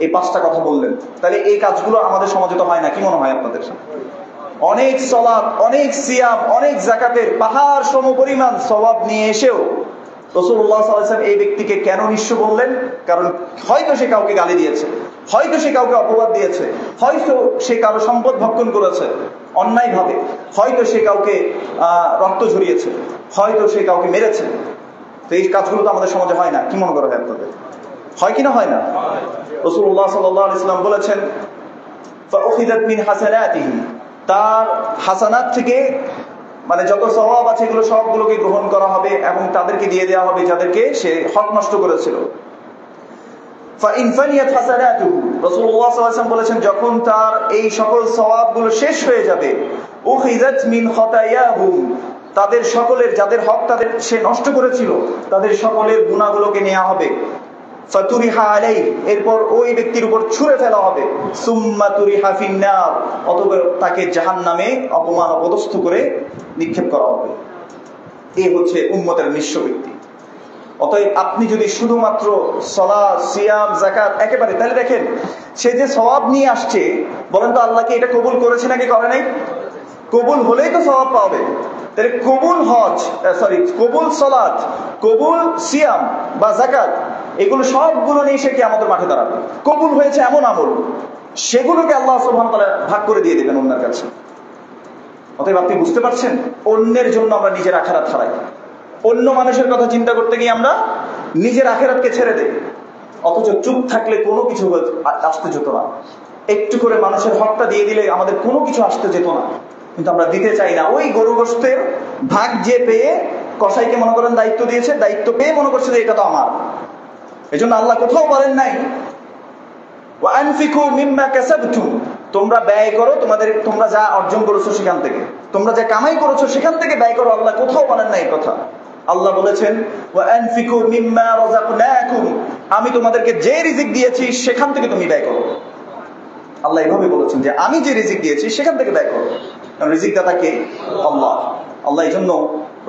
এই পাঁচটা কথা বললেন। তাহলে এই কাজগুলো আমাদের সমাজে তো হয় না, কি মনে হয় আপনাদের? অনেক সালাত, অনেক সিয়াম, অনেক যাকাতের পাহাড় সমপরিমাণ সওয়াব নিয়ে এসেও রাসূলুল্লাহ সাল্লাল্লাহু আলাইহি ওয়াসাল্লাম এই ব্যক্তিকে কেন নিঃস্ব বললেন? কারণ হয়তো সে কাউকে গালি দিয়েছে, হয়তো সে কাউকে অপবাদ দিয়েছে, হয়তো সে কারো সম্পদ ভক্ষণ করেছে অন্যায়ভাবে, হয়তো সে কাউকে রক্ত ঝরিয়েছে, হয়তো সে কাউকে মেরেছে। তো এই কাজগুলো তো আমাদের সমাজে হয় না, কি মনে করা হয় আপনাদের? হয় কিনা হয় না? রাসূলুল্লাহ সাল্লাল্লাহু আলাইহি ওয়াসাল্লাম বলেছেন, ফাউখিযাত মিন হাসানাতিহি, তার হাসানাত থেকে মানে যত সওয়াব আছে এগুলো সবগুলোকে গ্রহণ করা হবে এবং তাদেরকে দিয়ে দেওয়া হবে যাদেরকে সে হক নষ্ট করেছিল। ফাইন ফানিয়াত হাসানাতুহু, রাসূলুল্লাহ সাল্লাল্লাহু আলাইহি ওয়াসাল্লাম বলেছেন যখন তার এই সকল সওয়াবগুলো শেষ হয়ে যাবে, উখিযাত মিন খাতায়াহুম, তাদের সকলের যাদের হক তাদের সে নষ্ট করেছিল তাদের সকলের গুনাহগুলোকে নেওয়া হবে। ফাতুরিহা আলাইহি, এরপর ওই ব্যক্তির উপর ছুঁড়ে ফেলা হবে, সুম্মা তুরিহা ফিন্নার, অতঃপর তাকে জাহান্নামে অপমান অপদস্থ করে নিক্ষেপ করা হবে। এই হচ্ছে উম্মতের নিঃস্ব ব্যক্তি। অতএব আপনি যদি শুধুমাত্র সালাত, সিয়াম, যাকাত একেবারে, তাহলে দেখেন সে যে সওয়াব নিয়ে আসছে, বলেন তো আল্লাহ কি এটা কবুল করেছে নাকি করে নাই? কবুল হলেই তো সওয়াব পাবে। তাহলে কবুল হজ, কবুল সালাত, কবুল সিয়াম বা যাকাত, এগুলো সবগুলো নিয়ে সে কিয়ামতের মাঠে দাঁড়াবে। কবুল হয়েছে এমন আমল, সেগুলোকে আল্লাহ সুবহানাহু ওয়া তাআলা ভাগ করে দিয়ে দেবেন অন্যের কাছে। অতএব আপনি বুঝতে পারছেন, অন্যের জন্য আমরা নিজের আখিরাত হারাই। অন্য মানুষের কথা চিন্তা করতে গিয়ে আমরা নিজের আখিরাতকে ছেড়ে দেই। অথচ চুপ থাকলে কোনো কিছু আসতে যেত না। একটু করে মানুষের হকটা দিয়ে দিলে আমাদের কোনো কিছু আসতে যেত না, কিন্তু আমরা দিতে চাই না। ওই গরু গোশতের ভাগ যে পেয়ে, কসাইকে মনে করেন দায়িত্ব দিয়েছে, দায়িত্ব পেয়ে মনে করছে যে এটা তো আমার। এই জন্য আল্লাহ কোথাও বলেন নাই ওয়ানফিকু মিম্মা কাসাবতুম, তোমরা ব্যয় করো তোমরা যা অর্জন করেছো সেখান থেকে, তোমরা যা কামাই করেছো সেখান থেকে ব্যয় করো। আল্লাহ কোথাও বলেন না এই কথা। আল্লাহ বলেছেন ওয়ানফিকু মিম্মা রাযাকনাকুম, আমি তোমাদেরকে যে রিজিক দিয়েছি সেখান থেকে তুমি ব্যয় করো। আল্লাহ এভাবে বলেছেন যে আমি যে রিজিক দিয়েছি সেখান থেকে ব্যয় করো। কারণ রিজিক দাতা কে? আল্লাহ। আল্লাহ এই জন্য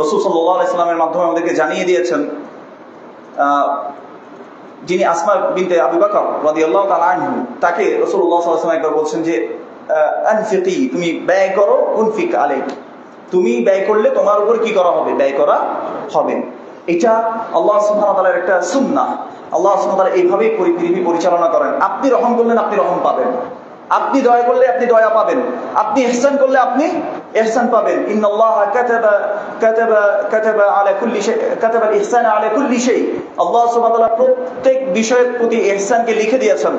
রাসূল সাল্লাল্লাহু আলাইহি ওয়াসাল্লামের মাধ্যমে আমাদেরকে জানিয়ে দিয়েছেন, যিনি আসমা বিনতে আবু বকর রাদিয়াল্লাহু তাআলা আনহু, তাকে রাসূলুল্লাহ সাল্লাল্লাহু আলাইহি ওয়াসাল্লাম একবার বলছেন যে আনফিকি, তুমি ব্যয় করো, উনফিক আলাইক, তুমি ব্যয় করলে তোমার উপর কি করা হবে? ব্যয় করা হবে। এটা আল্লাহ সুবহানাহু ওয়া তাআলার একটা সুন্নাহ। আল্লাহ সুবহানাহু ওয়া তাআলা এইভাবেই পৃথিবী পরিচালনা করেন। আপনি রহম করলেন, আপনি রহম পাবেন। আপনি দয়া করলে আপনি দয়া পাবেন। আপনি ইহসান করলে আপনি ইহসান পাবেন। ইন্নাল্লাহা কাতাবা আলা কুল্লি শাই, কাতাবা আল ইহসান আলা কুল্লি শাই। আল্লাহ সুবহানাহু ওয়া তাআলা প্রত্যেক বিষয়ের প্রতি ইহসানকে লিখে দিয়েছেন।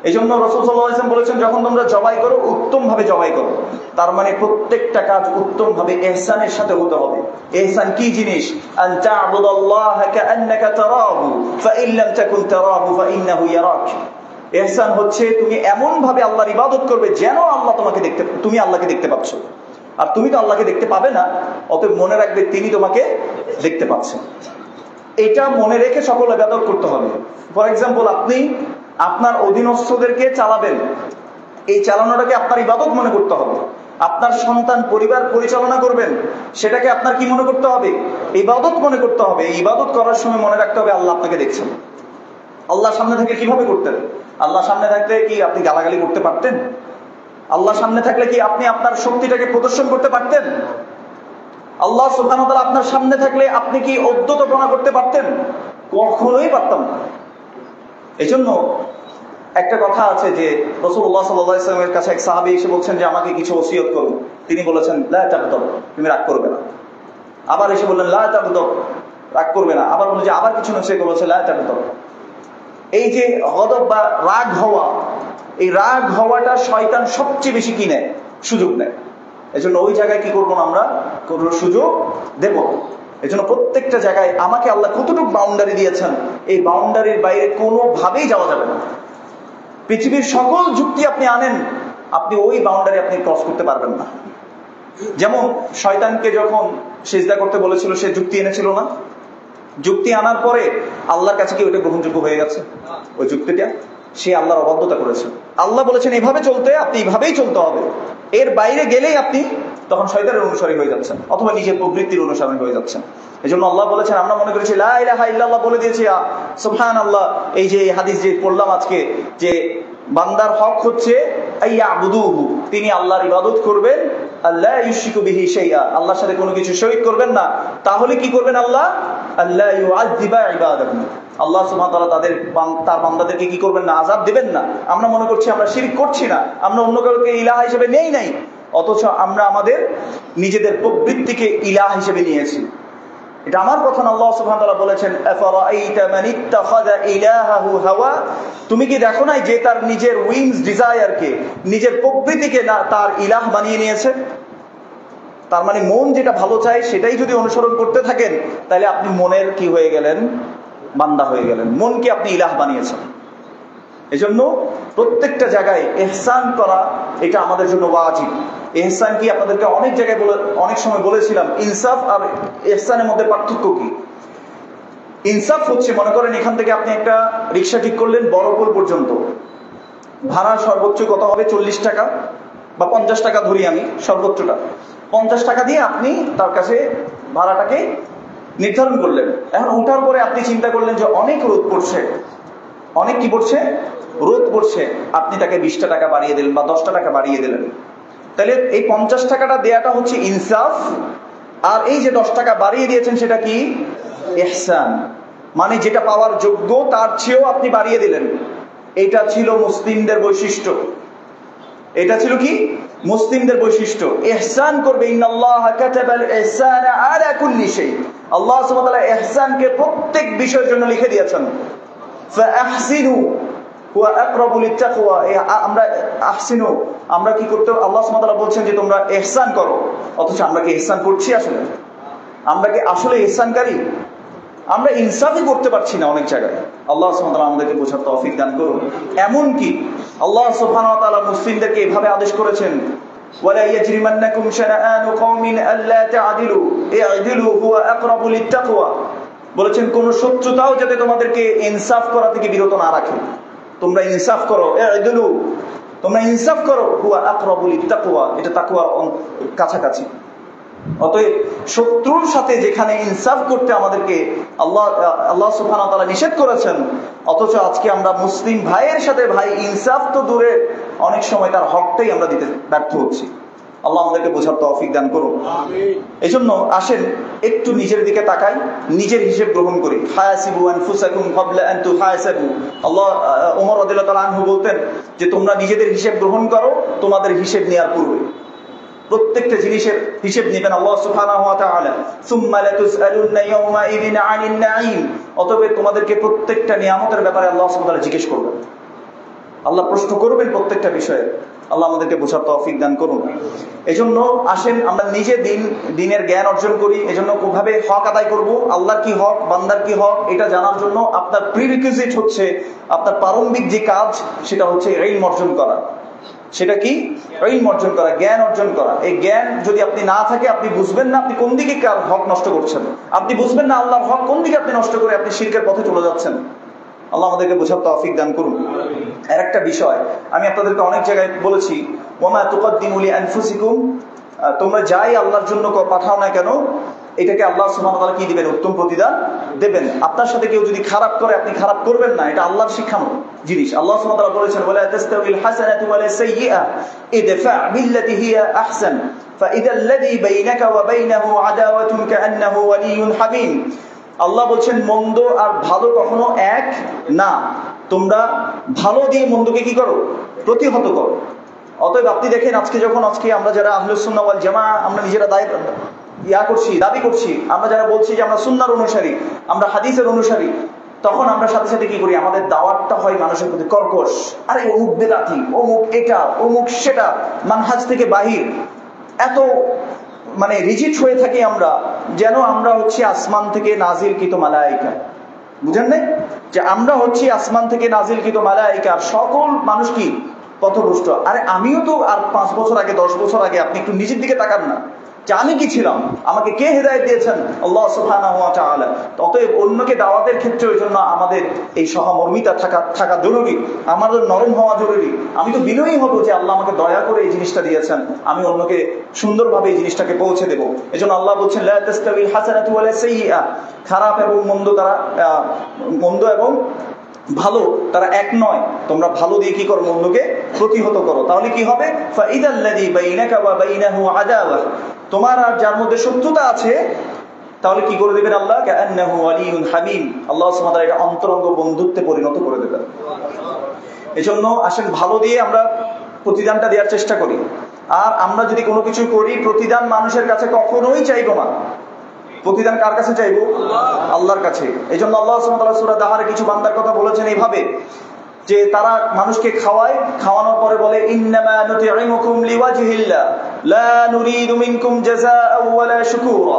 এই জন্য রাসূল সাল্লাল্লাহু আলাইহি ওয়াসাল্লাম বলেছেন, যখন তোমরা জবাই করো উত্তম ভাবে জবাই করো। তার মানে প্রত্যেকটা কাজ উত্তম ভাবে ইহসানের সাথে হতে হবে। ইহসান কি জিনিস? আন তা'বুদাল্লাহা কাআন্নাকা তারাহু ফাইন লাম তাকুন তারাহু ফাইন্নাহু ইয়ারাক। ইহসান হচ্ছে তুমি এমন ভাবে আল্লাহর ইবাদত করবে যেন তুমি আল্লাহকে দেখতে পাচ্ছ। আর তুমি তো আল্লাহকে দেখতে পাবে না, অতএব মনে রাখবে তিনি তোমাকে দেখতে পাচ্ছেন। এটা মনে রেখে সকল ইবাদত করতে হবে। ফর এক্সাম্পল, আপনি আপনার অধীনস্থদেরকে চালাবেন, এই চালানোটাকে আপনার ইবাদত মনে করতে হবে। আপনার সন্তান পরিবার পরিচালনা করবেন, সেটাকে আপনার কি মনে করতে হবে? ইবাদত মনে করতে হবে। এই ইবাদত করার সময় মনে রাখতে হবে আল্লাহ আপনাকে দেখছেন। আল্লাহ সামনে থেকে কিভাবে করতেন? আল্লাহ সামনে থাকলে কি আপনি গালাগালি করতে পারতেন? আল্লাহ সামনে থাকলে কি আপনি আপনার শক্তিটাকে প্রদর্শন করতে পারতেন? আল্লাহ সুবহানাহু ওয়া তাআলা আপনার সামনে থাকলে আপনি কি ঔদ্ধত্যপনা করতে পারতেন? কখনোই পারতাম না। এজন্য একটা কথা আছে যে রাসূলুল্লাহ সাল্লাল্লাহু আলাইহি ওয়াসাল্লামের কাছে এক সাহাবী এসে বলছেন যে আমাকে কিছু ওসিয়ত করুন। তিনি বলেছেন লা তাগদাব, তুমি রাগ করবে না। আবার এসে বললেন লা তাগদাব, রাগ করবে না। আবার বললেন যে আবার কিছু নসিহত বলেছে লা তাগদাব। এই যে গজব বা রাগ হওয়া, এই রাগ হওয়াটা শয়তান সবচেয়ে বেশি কি নেয়? সুযোগ নেয়। এজন্য ওই জায়গায় কি করবো না, আমরা কোনো সুযোগ দেব। এজন্য প্রত্যেকটা জায়গায় আমাকে আল্লাহ কতটুকু বাউন্ডারি দিয়েছেন, এই বাউন্ডারির বাইরে কোনোভাবেই যাওয়া যাবে না। পৃথিবীর সকল যুক্তি আপনি আনেন, আপনি ওই বাউন্ডারি আপনি ক্রস করতে পারবেন না। যেমন শয়তানকে যখন সিজদা করতে বলেছিল, সে যুক্তি এনেছিল না? যুক্তি আনার পরে আল্লাহর কাছে কি ওইটা গ্রহণযোগ্য হয়ে গেছে? ওই যুক্তিটা সে আল্লাহর অবাধ্যতা করেছে। আল্লাহ বলেছেন এভাবে চলতে, আপনি এইভাবেই চলতে হবে। এর বাইরে গেলেই আপনি তখন শয়তানের অনুসারী হয়ে যাচ্ছেন, অথবা নিজের প্রবৃত্তির অনুসারী হয়ে যাচ্ছেন। এই জন্য আল্লাহ বলেছেন, আমরা মনে করেছি লা ইলাহা ইল্লাল্লাহ বলে দিয়েছি, সুবহানাল্লাহ। এই যে হাদিস যে পড়লাম আজকে, যে বান্দার হক হচ্ছে আইয়াবুদুহু, তিনি আল্লাহর ইবাদত করবেন, আল্লাহ ইউশরিকু বিহি শাইআ, আল্লাহর সাথে কোনো কিছু শরীক করবেন না। তাহলে কি করবেন আল্লাহ? আল্লাহ ইউআযযিবা ইবাদাহু, আল্লাহ সুবহানাহু ওয়া তাআলা তার বান্দাদেরকে কি করবেন না? আযাব দিবেন না। আমরা মনে করছি আমরা শিরক করছি না, আমরা অন্য কাউকে ইলাহা হিসেবে নেই নাই, অথচ আমরা আমাদের নিজেদের প্রবৃত্তিকে ইলাহা হিসেবে নিয়েছি। এটা আমার কথা না, আল্লাহ সুবহানাহু ওয়া তাআলা বলেছেন আফারাআইতা মান ইত্তাখাযা ইলাহাহু হাওয়া, তুমি কি দেখো নাই যে তার নিজের উইংস ডিজায়ারকে, নিজের প্রবৃত্তিকে তার ইলাহ বানিয়ে নিয়েছে? তার মানে মন যেটা ভালো চায় সেটাই যদি অনুসরণ করতে থাকেন, তাহলে আপনি মনের কি হয়ে গেলেন? বান্দা হয়ে গেলেন। মনকে আপনি ইলাহ বানিয়েছেন। এজন্য প্রত্যেকটা জায়গায় ইহসান করা এটা আমাদের জন্য ওয়াজিব। ইহসান কি আপনাদেরকে অনেক জায়গায় অনেক সময় বলেছিলাম, ইনসাফ আর ইহসানের মধ্যে পার্থক্য কি। ইনসাফ হচ্ছে, মনে করেন এখান থেকে আপনি একটা রিক্সা ঠিক করলেন বড়পুর পর্যন্ত, ভাড়া সর্বোচ্চ কত হবে? 40 টাকা বা 50 টাকা ধরি আমি, সর্বোচ্চটা 50 টাকা দিয়ে আপনি তার কাছে ভাড়াটাকে নির্ধারণ করলেন। এখন ওঠার পরে আপনি চিন্তা করলেন যে অনেক রোদ পড়ছে, অনেক কি পড়ছে? রোদ পড়ছে। আপনি তাকে 20টা টাকা বাড়িয়ে দিলেন বা 10টা টাকা বাড়িয়ে দিলেন। তাহলে এই 50 টাকাটা দেয়াটা হচ্ছে ইনসাফ, আর এই যে 10 টাকা বাড়িয়ে দিয়েছেন সেটা কি? ইহসান। মানে যেটা পাওয়ার যোগ্য তার চেয়েও আপনি বাড়িয়ে দিলেন। এটা ছিল মুসলিমদের বৈশিষ্ট্য। এটা ছিল কি? মুসলিমদের বৈশিষ্ট্য। ইহসান করবে। ইন্নাল্লাহা কাতাবাল ইহসানা আলা কুল্লি শাই। আল্লাহ সুবহানাহু ওয়া তাআলা ইহসানকে প্রত্যেক বিষয়ের জন্য লিখে দিয়েছেন। ফাআহসিনু হুয়া আকরাবু লিত্তাকওয়া। আমরা আহসিনু, আমরা কি করতে, আল্লাহ সুবহানাহু ওয়া তাআলা বলছেন যে তোমরা ইহসান করো, অথচ আমরা কি ইহসান করছি? আসলে আমরা কি আসলে ইহসানকারী? আমরা ইনসাফই করতে পারছি না অনেক জায়গায়। আল্লাহ সুবহানাহু ওয়া তাআলা আমাদেরকে বোঝার তৌফিক দান করুন। এমন কি আল্লাহ সুবহানাহু ওয়া তাআলা মুসলিমদেরকে এভাবে আদেশ করেছেন, ওয়ালা ইয়াজরিমান্নাকুম শানাআনু কওমিন আল্লা তা'দিলু ই'দিলু হুয়া আকরাবু লিত্তাকওয়া। বলেছেন কোন শত্রুতাও যাতে তোমাদেরকে ইনসাফ করা থেকে বিরত না রাখে। তোমরা ইনসাফ করো, ই'দিলু, তোমরা ইনসাফ করো, হুয়া আকরাবু লিত্তাকওয়া, এটা তাকওয়ার কাছাকাছি। অতএব শত্রুর সাথে যেখানে ইনসাফ করতে আমাদেরকে আল্লাহ সুবহানাহু ওয়া তাআলা নিষেধ করেছেন, অথচ আজকে আমরা মুসলিম ভাইয়ের সাথে ভাই ইনসাফ তো দূরে, অনেক সময় তার হকটাই আমরা দিতে ব্যর্থ হচ্ছি। আল্লাহ আমাদেরকে বোঝার তৌফিক দান করুন। এই জন্য আসেন একটু নিজের দিকে তাকাই, নিজের হিসেব গ্রহণ করি। হায়াসিবু আনফুসাকুম কাবলা আন তুহাসাবু। আল্লাহ ওমর রাদিয়াল্লাহু তাআলা আনহু বলতেন যে তোমরা নিজেদের হিসেব গ্রহণ করো তোমাদের হিসেব নেওয়ার পূর্বে। প্রত্যেকটা জিনিসের হিসেব নেবেন আল্লাহ সুবহানাহু ওয়া তাআলা। সুম্মা লাতুসআলুন্না ইয়াওমাইযিন আনিন নাঈম। অতঃপর তোমাদেরকে প্রত্যেকটা নিয়ামতের ব্যাপারে আল্লাহ সুবহানাহু ওয়া তাআলা জিজ্ঞেস করবেন। আল্লাহ প্রশ্ন করবেন প্রত্যেকটা বিষয়ে। আল্লাহ আমাদেরকে বোঝার তৌফিক দান করুন। এজন্য আসেন আমরা নিজে দিনের জ্ঞান অর্জন করি। এজন্য কিভাবে হক আদায় করব, আল্লাহর কি হক, বান্দার কি হক, এটা জানার জন্য আপনার প্রিরিকুইজিট হচ্ছে, আপনার প্রারম্ভিক যে কাজ সেটা হচ্ছে ইলম অর্জন করা। সেটা কি? ইলম অর্জন করা, জ্ঞান অর্জন করা। এই জ্ঞান যদি আপনি না থাকে, আপনি বুঝবেন না আপনি কোন দিকে কার হক নষ্ট করছেন, আপনি বুঝবেন না আল্লাহর হক কোন দিকে আপনি নষ্ট করে আপনি শিরকের পথে চলে যাচ্ছেন। আল্লাহ আমাদেরকে বোঝার তৌফিক দান করুন। আর একটা বিষয় আমি আপনাদেরকে অনেক জায়গায় বলেছি, ওমা তুকদ্দিমু লিআনফুসিকুম, তোমরা যাই আল্লাহর জন্য পাঠাও না কেন, এটাকে আল্লাহ সুবহানাহু ওয়া তাআলা কি দিবেন? উত্তম প্রতিদান দেবেন। আপনার সাথে কেউ যদি খারাপ করে আপনি খারাপ করবেন না, এটা আল্লাহর শিখানো জিনিস। আল্লাহ সুবহানাহু ওয়া তাআলা বলেছেন ওয়ালা তাস্তাউিল হাসানাতু ওয়ালা সাইয়্যিআ ইদফা বিল্লাতী হিয়া আহসান ফাইযা আল্লাযী বাইনাকা ওয়া বাইনাহু আদাওয়াতুন কাআন্নাহু ওয়ালিয়্যুন হামীম। আল্লাহ বলছেন মন্দ আর ভালো কখনো এক না, তোমরা ভালো দিয়ে মন্দকে কি করো? প্রতিহত করো। অতএব আপনি দেখেন আজকে আমরা যারা আহলুস সুন্নাহ ওয়াল জামাআহ, আমরা নিজেরা দাবি করছি, আমরা যারা বলছি যে আমরা সুন্নাহর অনুসারী, আমরা হাদিসের অনুসারী, তখন আমরা সাথে সাথে কি করি? আমাদের দাওয়াতটা হয় মানুষের প্রতি কর্কশ। আরে অমুক বেদাতি, অমুক এটা, অমুক সেটা, মানহাজ থেকে বাহির। এত মানে রিজিড হয়ে থাকি আমরা, যেন আমরা হচ্ছে আসমান থেকে নাজিলকৃত মালায়েকা। বুঝেন নাই যে আমরা হচ্ছি আসমান থেকে নাজিলকৃত মালায়েকা, আর সকল মানুষ কি পথভ্রষ্ট। আরে আমিও তো আর 5 বছর আগে 10 বছর আগে, আপনি একটু নিজের দিকে তাকান না যে আমি কি ছিলাম, আমাকে কে হেদায়েত দিয়েছেন? আল্লাহ সুবহানাহু ওয়া তাআলা। অতএব অন্যকে দাওয়াতের ক্ষেত্রে ওই জন্য আমাদের এই সহমর্মিতা থাকা জরুরি, আমাদের নরম হওয়া জরুরি। আমি তো বিনয়ী হব যে আল্লাহ আমাকে দয়া করে এই জিনিসটা দিয়েছেন, আমি অন্যকে সুন্দরভাবে এই জিনিসটাকে পৌঁছে দেব। এজন্য আল্লাহ বলছেন লা তাস্তাবিল হাসানাতু ওয়ালা সাইয়্যিআ, খারাপ এবং মন্দ এবং ভালো তারা এক নয়। তোমরা ভালো দিয়ে কি করো? মন্দকে প্রতিহত করো। তাহলে কি হবে? ফাইদাল্লাযী বাইনাকা ওয়া বাইনাহু আদাওয়া, তোমার আর যার মধ্যে শত্রুতা আছে, তাহলে কি করে দেবেন আল্লাহ? কাআন্নাহু ওয়ালিয়্যুন হামীম, আল্লাহ সুবহানাহু ওয়া তাআলা এটা অন্তরঙ্গ বন্ধুত্বে পরিণত করে দেবেন। এজন্য আসেন ভালো দিয়ে আমরা প্রতিদানটা দেওয়ার চেষ্টা করি। আর আমরা যদি কোনো কিছু করি, প্রতিদান মানুষের কাছে কখনোই চাইবো না। প্রতিদান কার কাছে চাইবো? আল্লাহর কাছে। এই জন্য আল্লাহ সুবহানাহু ওয়া তাআলা সূরা দাহারে কিছু বান্দার কথা বলেছেন এইভাবে, যে তারা মানুষকে খাওয়ায়, খাওয়ানোর পরে বলে ইন্নামা নুতি'মুকুম লিওয়াজহিল্লাহ লা নুরিদু মিনকুম জাযাআও ওয়ালা শুকুরা,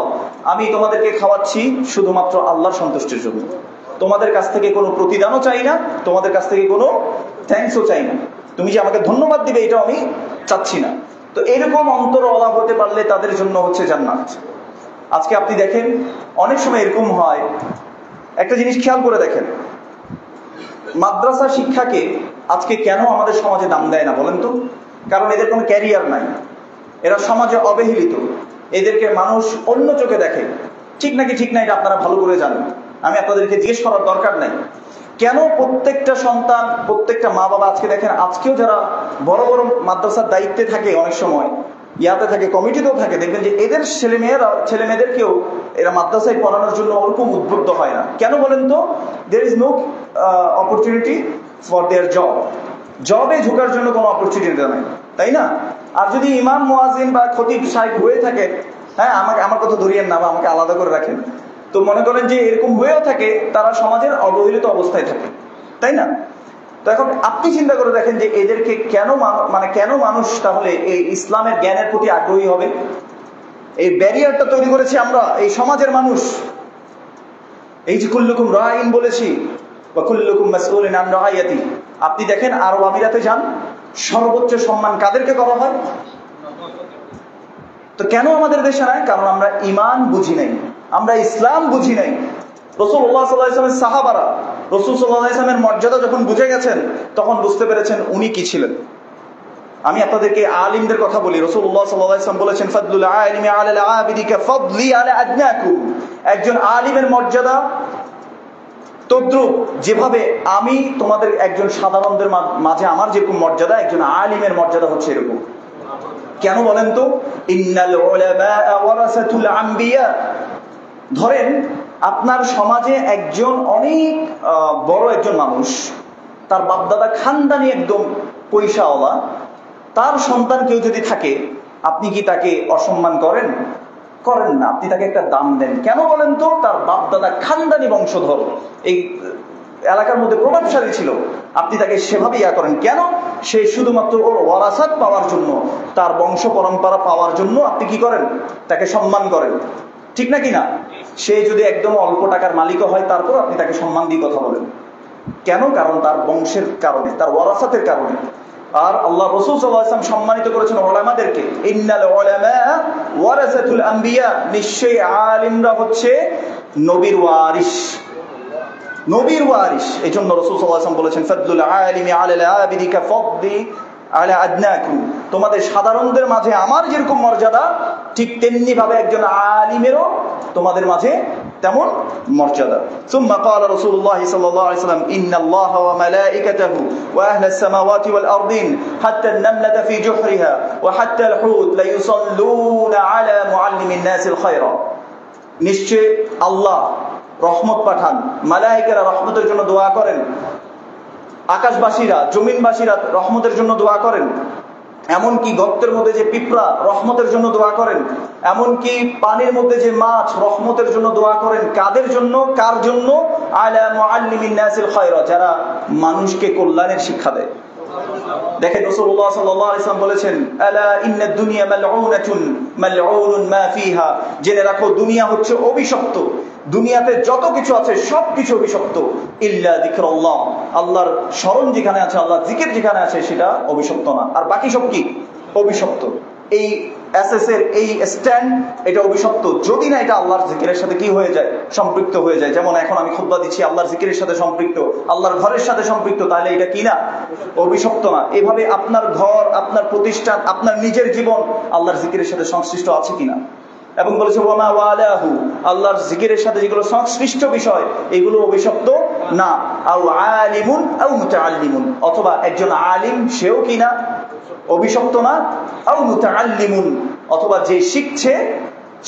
আমি তোমাদেরকে খাওয়াচ্ছি শুধুমাত্র আল্লাহর সন্তুষ্টির জন্য, তোমাদের কাছ থেকে কোনো প্রতিদানও চাই না, তোমাদের কাছ থেকে কোনো থ্যাঙ্কসও চাই না, তুমি যে আমাকে ধন্যবাদ দিবে এটাও আমি চাচ্ছি না। তো এরকম অন্তরওয়ালা হতে পারলে তাদের জন্য হচ্ছে জান্নাত। আজকে আপনি দেখেন অনেক সময় এরকম হয় একটা জিনিস খেয়াল করে দেখেন, মাদ্রাসা শিক্ষাকে আজকে কেন আমাদের সমাজে দাম দেয় না বলেন তো? কারণ এদের কোনো ক্যারিয়ার নাই, এরা সমাজে অবহেলিত, এদেরকে মানুষ অন্য চোখে দেখে। ঠিক নাকি ঠিক না এটা আপনারা ভালো করে জানেন, আমি আপনাদেরকে জিজ্ঞেস করার দরকার নাই। কেন প্রত্যেকটা সন্তান, প্রত্যেকটা মা বাবা আজকে দেখেন, আজকেও যারা বড় বড় মাদ্রাসার দায়িত্বে থাকে, অনেক সময় ইয়াতে থাকে, কমিটিতেও থাকে, দেখবেন যে এদের ছেলে মেয়েদেরকেও এরা মাদ্রাসায় পড়ানোর জন্য ওরকম উদ্বুদ্ধ হয় না। কেন বলেন তো? There is no opportunity for their job. জবে ঢোকার জন্য কোনো অপরচুনিটি নেই, তাই না? আর যদি ইমাম মুয়াজ্জিন বা খতিব সাহেব হয়ে থাকে, হ্যাঁ, আমার কথা ধরিয়েন না বা আমাকে আলাদা করে রাখেন, তো মনে করেন যে এরকম হয়েও থাকে, তারা সমাজের অবহেলিত অবস্থায় থাকে, তাই না? তো এখন আপনি চিন্তা করে দেখেন যে এদেরকে কেন কেন মানুষ তাহলে এই ইসলামের জ্ঞানের প্রতি আগ্রহী হবে? এই ব্যারিয়ারটা তৈরি করেছি আমরা, এই সমাজের মানুষ। এই যে কুল্লুকুম রাইন বলেছি, বা কুল্লুকুম মাসউলুন আন রাইয়াতি, আপনি দেখেন আরব আমিরাতে যান, সর্বোচ্চ সম্মান কাদেরকে করা হয়? তো কেন আমাদের দেশে নয়? কারণ আমরা ঈমান বুঝি নাই, আমরা ইসলাম বুঝি নাই। রাসূলুল্লাহ সাল্লাল্লাহু আলাইহি ওয়াসাল্লামের সাহাবারা রাসূল সাল্লাল্লাহু আলাইহি ওয়াসাল্লামের মর্যাদা যখন বুঝে গেছেন, তখন বুঝতে পেরেছেন উনি কি ছিলেন। আমি আপনাদেরকে আলিমদের কথা বলি। রাসূলুল্লাহ সাল্লাল্লাহু আলাইহি ওয়াসাল্লাম বলেছেন, ফাদলুল আলিমি আলাল আবিদি কাফদলি আলা আদনাকুম। একজন আলিমের মর্যাদা তদ্রুপ যেভাবে আমি তোমাদের একজন সাধারণদের মাঝে আমার যেরকম মর্যাদা, একজন আলিমের মর্যাদা হচ্ছে এরকম। কেন বলেন তো? ইন্নাল উলামা ওয়ারাসাতুল আম্বিয়া। ধরেন আপনার সমাজে একজন অনেক বড় একজন মানুষ, তার বাপদাদা খানদানি একদম পয়সাওয়ালা, তার সন্তান কেউ যদি থাকে, আপনি কি তাকে অসম্মান করেন? করেন না, আপনি তাকে একটা দাম দেন। কেন বলেন তো? তার বাপদাদা খানদানি বংশধর, এই এলাকার মধ্যে প্রভাবশালী ছিল, আপনি তাকে সেভাবে ইয়া করেন। কেন? সে শুধুমাত্র ওর ওয়ারাসাত পাওয়ার জন্য, তার বংশ পরম্পরা পাওয়ার জন্য আপনি কি করেন? তাকে সম্মান করেন, ঠিক না কিনা? সে যদি একদম অল্প টাকার মালিকও হয়, তারপর আপনি তাকে সম্মান দিয়ে কথা বলেন। কেন? কারণ তার বংশের কারণে, তার ওয়ারাসাতের কারণে। আর আল্লাহ রাসূল সাল্লাল্লাহু আলাইহি ওয়াসাল্লাম সম্মানিত করেছেন উলামাদেরকে, ইন্নাল উলামা ওয়ারাসাতুল আম্বিয়া। নিশ্চয়ই আলিমরা হচ্ছে নবীর ওয়ারিস, নবীর ওয়ারিস। এই জন্য রাসূল সাল্লাল্লাহু আলাইহি ওয়াসাল্লাম বলেছেন, ফাদলুল আলিমি আলাল আবিদি কাফদলি আলা আদনাকুম। তোমাদের সাধারণদের মাঝে আমার যেরকম মর্যাদা, ঠিক তেমনি ভাবে একজন আলিমেরও তোমাদের মাঝে তেমন মর্যাদা। সুম্মা ক্বালা রাসূলুল্লাহ সাল্লাল্লাহু আলাইহি ওয়াসাল্লাম, ইন্নাল্লাহা ওয়া মালাইকাতাহু ওয়া আহলাস সামাওয়াতি ওয়াল আরদিন হাত্তা আন-নামলাতা ফি জুহরিহা ওয়া হাত্তা আল-হুত লা ইউসাল্লুনা আলা মুআল্লিমিন নাসিল খায়রা। নিশ্চয় আল্লাহ রহমত পাঠান, মালায়েকেরা রহমতের জন্য দোয়া করেন, আকাশবাসীরা, জমিনবাসীরা রহমতের জন্য দোয়া করেন, এমনকি গর্তের মধ্যে যে পিঁপড়া রহমতের জন্য দোয়া করেন, এমনকি পানির মধ্যে যে মাছ রহমতের জন্য দোয়া করেন। কাদের জন্য? কার জন্য? আলা মুআল্লিমিন নাসিল খায়রা, যারা মানুষকে কল্যাণের শিক্ষা দেয়। দেখেন রাসূলুল্লাহ সাল্লাল্লাহু আলাইহি ওয়াসাল্লাম বলেছেন, আলা ইন্নাদ দুনিয়া মালউনাতুন মালউনুন মা ফিহা। জেনে রাখো দুনিয়া হচ্ছে অভিশপ্ত, দুনিয়াতে যত কিছু আছে সবকিছু অভিশপ্ত, ইল্লা যিকরুল্লাহ। আল্লাহর স্মরণ যেখানে আছে, আল্লাহর জিকির যেখানে আছে, সেটা অভিশপ্ত না। আর বাকি সব কি? অভিশপ্ত। এই এসএস এর এই স্ট্যান্ড, এটা অভিশপ্ত যদি না এটা আল্লাহর জিকিরের সাথে কি হয়ে যায়? সম্পৃক্ত হয়ে যায়। যেমন এখন আমি খুতবা দিচ্ছি, আল্লাহর জিকিরের সাথে সম্পৃক্ত, আল্লাহর ঘরের সাথে সম্পৃক্ত, তাহলে এটা কি না? অভিশপ্ত না। এভাবে আপনার ঘর, আপনার প্রতিষ্ঠান, আপনার নিজের জীবন আল্লাহর জিকিরের সাথে সংশ্লিষ্ট আছে কিনা? এবং বলেছে ওয়ামা ওয়ালাহু, আল্লাহর জিকিরের সাথে যেগুলো সংশ্লিষ্ট বিষয়, এগুলো অভিশপ্ত না। আও আলিমুন আও মুতাআল্লিমুন, অথবা একজন আলিম, সেও কিনা অভিশপ্ত না। আও মুতাআল্লিমুন, অথবা যে শিখছে,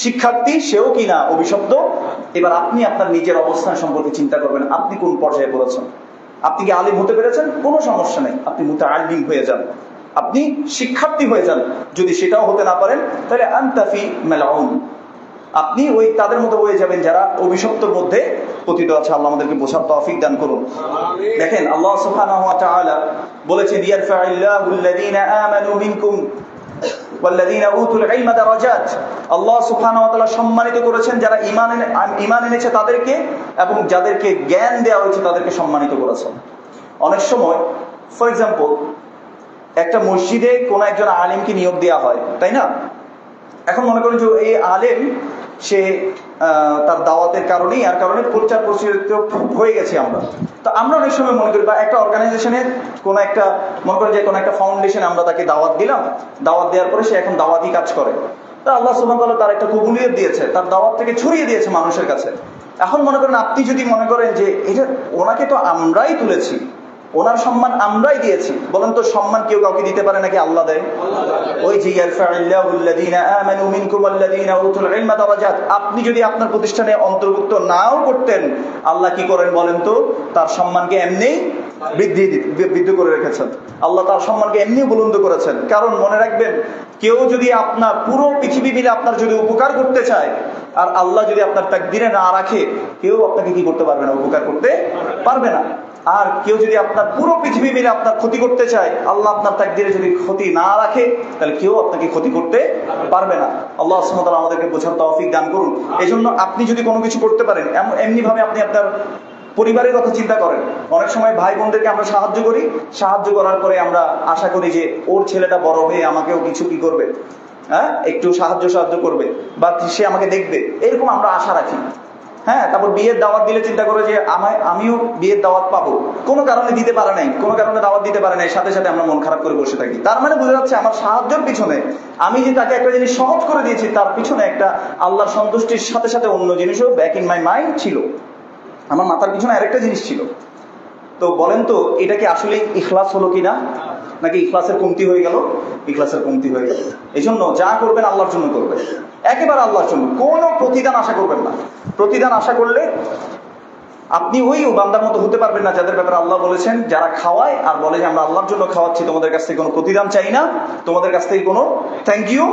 শিক্ষার্থী, সেও কিনা অভিশপ্ত। এবার আপনি আপনার নিজের অবস্থান সম্পর্কে চিন্তা করবেন, আপনি কোন পর্যায়ে পড়েছেন। আপনি কি আলিম হতে পেরেছেন? কোনো সমস্যা নেই, আপনি মুতাআল্লিম হয়ে যান, আপনি শিক্ষার্থী হয়ে যান। যদি সেটাও হতে না পারেন, তাহলে আনতাফি মালউন, আপনি ওই তাদের মতো হয়ে যাবেন যারা অভিশপ্তর মধ্যে পতিত আছে। আল্লাহ আমাদেরকে বোঝার তৌফিক দান করুন। দেখেন আল্লাহ সুবহানাহু ওয়া তাআলা বলেছেন, ইয়ারফা'ুল্লাহু আল্লাযীনা আমানু মিনকুম ওয়াল্লাযীনা উতুল ইলমা দারাজাত। আল্লাহ সুবহানাহু ওয়া তাআলা সম্মানিত করেছেন যারা ঈমান এনেছে তাদেরকে, এবং যাদেরকে জ্ঞান দেওয়া হয়েছে তাদেরকে সম্মানিত করেছেন। অনেক সময় ফর এক্সাম্পল একটা মসজিদে কোন একজন আলিমকে নিয়োগ দেওয়া হয়, তাই না? এখন মনে করেন যে এই আলেম সে তার দাওয়াতের কারণেই আর কারণে প্রচার প্রসারিত হয়ে গেছি আমরা। তো আমরা অনেক সময় মনে করি, বা একটা অর্গানাইজেশনের কোনো একটা মনে করেন যে কোনো একটা ফাউন্ডেশনে আমরা তাকে দাওয়াত দিলাম, দাওয়াত দেওয়ার পরে সে এখন দাওয়াতই কাজ করে, তা আল্লাহ সুবহানাহু ওয়া তাআলা তার একটা কবুলিয়ত দিয়েছে, তার দাওয়াত থেকে ছড়িয়ে দিয়েছে মানুষের কাছে। এখন মনে করেন আপনি যদি মনে করেন যে এটা ওনাকে তো আমরাই তুলেছি, ওনার সম্মান আমরাই দিয়েছি, বলেন তো সম্মান কেউ কাউকে দিতে পারে নাকি আল্লাহ দেয়? ওই যে ইয়ারফাউল্লাযীনা আমানু মিনকুম ওয়াল্লাযীনা উতুল ইলমা দারাজাত, আপনি যদি আপনার প্রতিষ্ঠানে অন্তর্ভুক্ত নাও করতেন, আল্লাহ কি করেন বলেন তো? তার সম্মানকে এমনি বৃদ্ধি করে রেখেছেন। আল্লাহ তার সম্মানকে এমনি বুলন্দ করেছেন। কারণ মনে রাখবেন, কেউ যদি আপনার পুরো পৃথিবী মিলে আপনার যদি উপকার করতে চায়, আর আল্লাহ যদি আপনার তাকদীরে না রাখে, কেউ আপনাকে কি করতে পারবে না? উপকার করতে পারবে না। আর কেউ যদি আপনার পুরো পৃথিবী মিলে আপনার ক্ষতি করতে চায়, আল্লাহ আপনার তাকদীরে যদি ক্ষতি না রাখে, তাহলে কেউ আপনাকে ক্ষতি করতে পারবে না। আল্লাহ সুবহানাহু ওয়া তাআলা আমাদেরকে বোঝার তৌফিক দান করুন। এই জন্য আপনি যদি কোনো কিছু করতে পারেন, এমনি ভাবে আপনি আপনার পরিবারের কথা চিন্তা করেন। অনেক সময় ভাই বোনদেরকে আমরা সাহায্য করি, সাহায্য করার পরে আমরা আশা করি যে ওর ছেলেটা বড় হয়ে আমাকেও কিছু কি করবে, হ্যাঁ একটু সাহায্য করবে, বা সে আমাকে দেখবে, এরকম আমরা আশা রাখি। হ্যাঁ, তারপর বিয়ের দাওয়াত দিলে চিন্তা করে যে আমিও বিয়ের দাওয়াত পাবো, কোনো কারণে দিতে পারে নাই, কোনো কারণে দাওয়াত দিতে পারে নাই, সাথে সাথে আমরা মন খারাপ করে বসে থাকি। তার মানে বোঝা যাচ্ছে আমার সাহায্যের পিছনে, আমি যে তাকে একটা জিনিস সহজ করে দিয়েছি, তার পিছনে একটা আল্লাহর সন্তুষ্টির সাথে সাথে অন্য জিনিসও ব্যাক ইন মাই মাইন্ড ছিল, আমার মাথার পিছনে আরেকটা জিনিস ছিল। তো বলেন তো, এটা কি আসলে ইখলাস হলো কিনা, নাকি ইখলাসের কমতি হয়ে গেল? ইখলাসের কমতি হয়ে গেল। এই জন্য যা করবেন আল্লাহর জন্য করবেন, একেবারে আল্লাহর জন্য, কোনো প্রতিদান আশা করবেন না। প্রতিদান আশা করলে আপনি ওই বান্দার মতো হতে পারবেন না যাদের ব্যাপারে আল্লাহ বলেছেন, যারা খাওয়ায় আর বলে যে আমরা আল্লাহর জন্য খাওয়াচ্ছি, তোমাদের কাছ থেকে কোনো প্রতিদান চাই না, তোমাদের কাছ থেকে কোনো থ্যাংক ইউ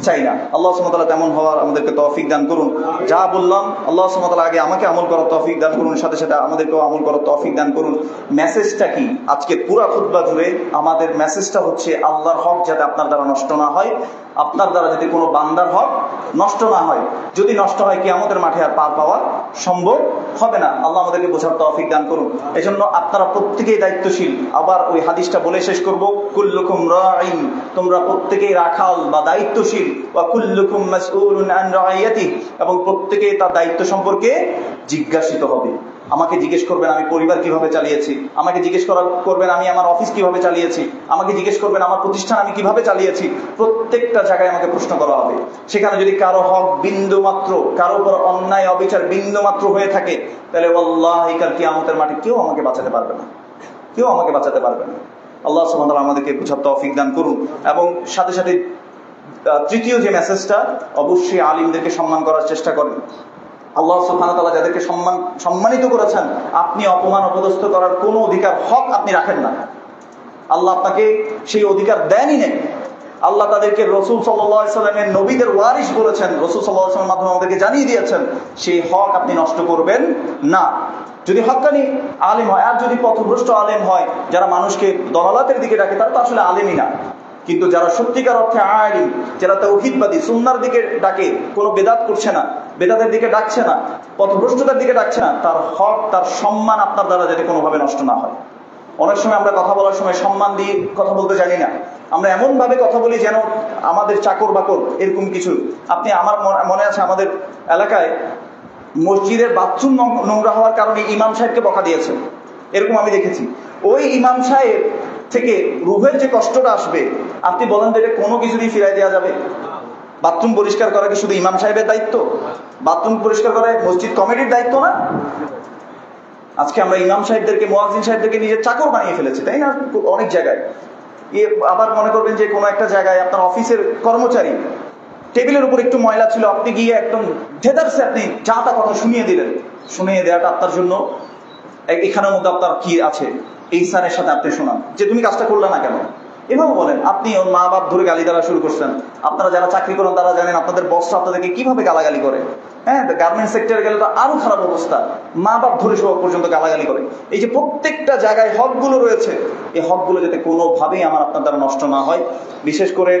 চাই না। আল্লাহ সুবহানাহু ওয়া তাআলা তেমন হওয়ার আমাদেরকে তৌফিক দান করুন। যা বললাম, আল্লাহ সুবহানাহু ওয়া তাআলা আগে আমাকে আমল করার তৌফিক দান করুন, সাথে সাথে আমাদেরকেও আমল করার তৌফিক দান করুন। মেসেজটা কি আজকে পুরো খুতবা জুড়ে? আমাদের মেসেজটা হচ্ছে আল্লাহর হক যাতে আপনার দ্বারা নষ্ট না হয়, আপনার দ্বারা যদি কোনো বান্দার হক নষ্ট না হয়। যদি নষ্ট হয়, কিয়ামতের মাঠে আর পার পাওয়া সম্ভব হবে না। আল্লাহ আমাদেরকে বোঝার তৌফিক দান করুন। এই জন্য আপনারা প্রত্যেকেই দায়িত্বশীল। আবার ওই হাদিসটা বলে শেষ করব, কুল্লুকুম রাঈন, তোমরা প্রত্যেকেই রাখাল বা দায়িত্বশীল, ওয়া কুল্লুকুম মাসউলুন আন রাইয়াতিহি, এবং প্রত্যেকেই তার দায়িত্ব সম্পর্কে জিজ্ঞাসিত হবে। আমাকে জিজ্ঞেস করবেন আমি পরিবার কিভাবে চালিয়েছি, আমাকে জিজ্ঞেস করবেন আমি আমার অফিস কিভাবে চালিয়েছি, আমাকে জিজ্ঞেস করবেন আমার প্রতিষ্ঠান আমি কিভাবে চালিয়েছি। প্রত্যেকটা জায়গায় আমাকে প্রশ্ন করা হবে। সেখানে যদি কারো হক বিন্দু মাত্র, কারো উপর অন্যায় অবিচার বিন্দু মাত্র হয়ে থাকে, তাহলে ওয়াল্লাহি কাল কিয়ামতের মাঠে কেউ আমাকে বাঁচাতে পারবে না, কেউ আমাকে বাঁচাতে পারবে না। আল্লাহ সুবহানাহু ওয়া তাআলা আমাদেরকে বুঝার তৌফিক দান করুন। এবং সাথে সাথে তৃতীয় যে মেসেজটা, অবশ্যই আলিমদেরকে সম্মান করার চেষ্টা করেন। আল্লাহ সুবহানাহু ওয়া তাআলা যাদেরকে সম্মানিত করেছেন, আপনি অপমান অপদস্থ করার কোনো অধিকার, হক আপনি রাখেন না। আল্লাহ আপনাকে সেই অধিকার দেনই নেই। আল্লাহ তাদেরকে রাসূল সাল্লাল্লাহু আলাইহি সাল্লামের নবীদের ওয়ারিস বলেছেন, রাসূল সাল্লাল্লাহু আলাইহি সাল্লামের মাধ্যমে আমাদেরকে জানিয়ে দিয়েছেন, সেই হক আপনি নষ্ট করবেন না। যদি হক্কানি আলেম হয়, আর যদি পথভ্রষ্ট আলেম হয়, যারা মানুষকে দলালাতের দিকে ডাকে, তারা তো আসলে আলেমই না। কিন্তু যারা সত্যিকার অর্থে আলিম, যারা তাওহীদবাদী, সুন্নাহর দিকে ডাকে, কোনো বেদাত করছে না, বেদাতের দিকে ডাকছে না, পথভ্রষ্টতার দিকে ডাকছে না, তার হক, তার সম্মান আপনার দ্বারা যাতে কোনোভাবে নষ্ট না হয়। অনেক সময় আমরা কথা বলার সময় সম্মান দিয়ে কথা বলতে জানি না, আমরা এমন ভাবে কথা বলি যেন আমাদের চাকর বাকর, এরকম কিছু। আপনি, আমার মনে আছে, আমাদের এলাকায় মসজিদের বাথরুম নোংরা হওয়ার কারণে ইমাম সাহেবকে বকা দিয়েছে, এরকম আমি দেখেছি। ওই ইমাম সাহেব থেকে রুহের যে কষ্টটা আসবে, আপনি বলেন তো এটা কোনো কিছু দিয়ে ফিরাই দেওয়া যাবে? বাথরুম পরিষ্কার করা কি শুধু ইমাম সাহেবের দায়িত্ব? বাথরুম পরিষ্কার করা মসজিদ কমিটির দায়িত্ব না? আজকে আমরা ইমাম সাহেবদেরকে, মুয়াজ্জিন সাহেবদেরকে নিজের চাকর বানিয়ে ফেলেছি, তাই না? অনেক জায়গায়। আবার মনে করবেন যে কোনো একটা জায়গায় আপনার অফিসের কর্মচারী, টেবিলের উপর একটু ময়লা ছিল, আপনি গিয়ে একদম ধেদারসে আপনি যা তা কথা শুনিয়ে দিলেন। শুনিয়ে দেওয়াটা আপনার জন্য, এখানের মধ্যে আপনার কি আছে, ইহসানের সাথে আপনি শোনান যে তুমি কাজটা করলে না কেন, এভাবে বলেন। আপনি ওর মা বাপ ধরে গালি দেওয়া শুরু করছেন। আপনারা যারা চাকরি করেন তারা জানেন আপনাদের বসরা আপনাদেরকে কিভাবে গালাগালি করে। হ্যাঁ, গার্মেন্টস সেক্টরে গেলে তো আরো খারাপ অবস্থা, মা বাপ ধরে সব পর্যন্ত গালাগালি করে। এই যে প্রত্যেকটা জায়গায় হকগুলো রয়েছে, এই হকগুলো যাতে কোনোভাবেই আমার আপনার দ্বারা নষ্ট না হয়। বিশেষ করে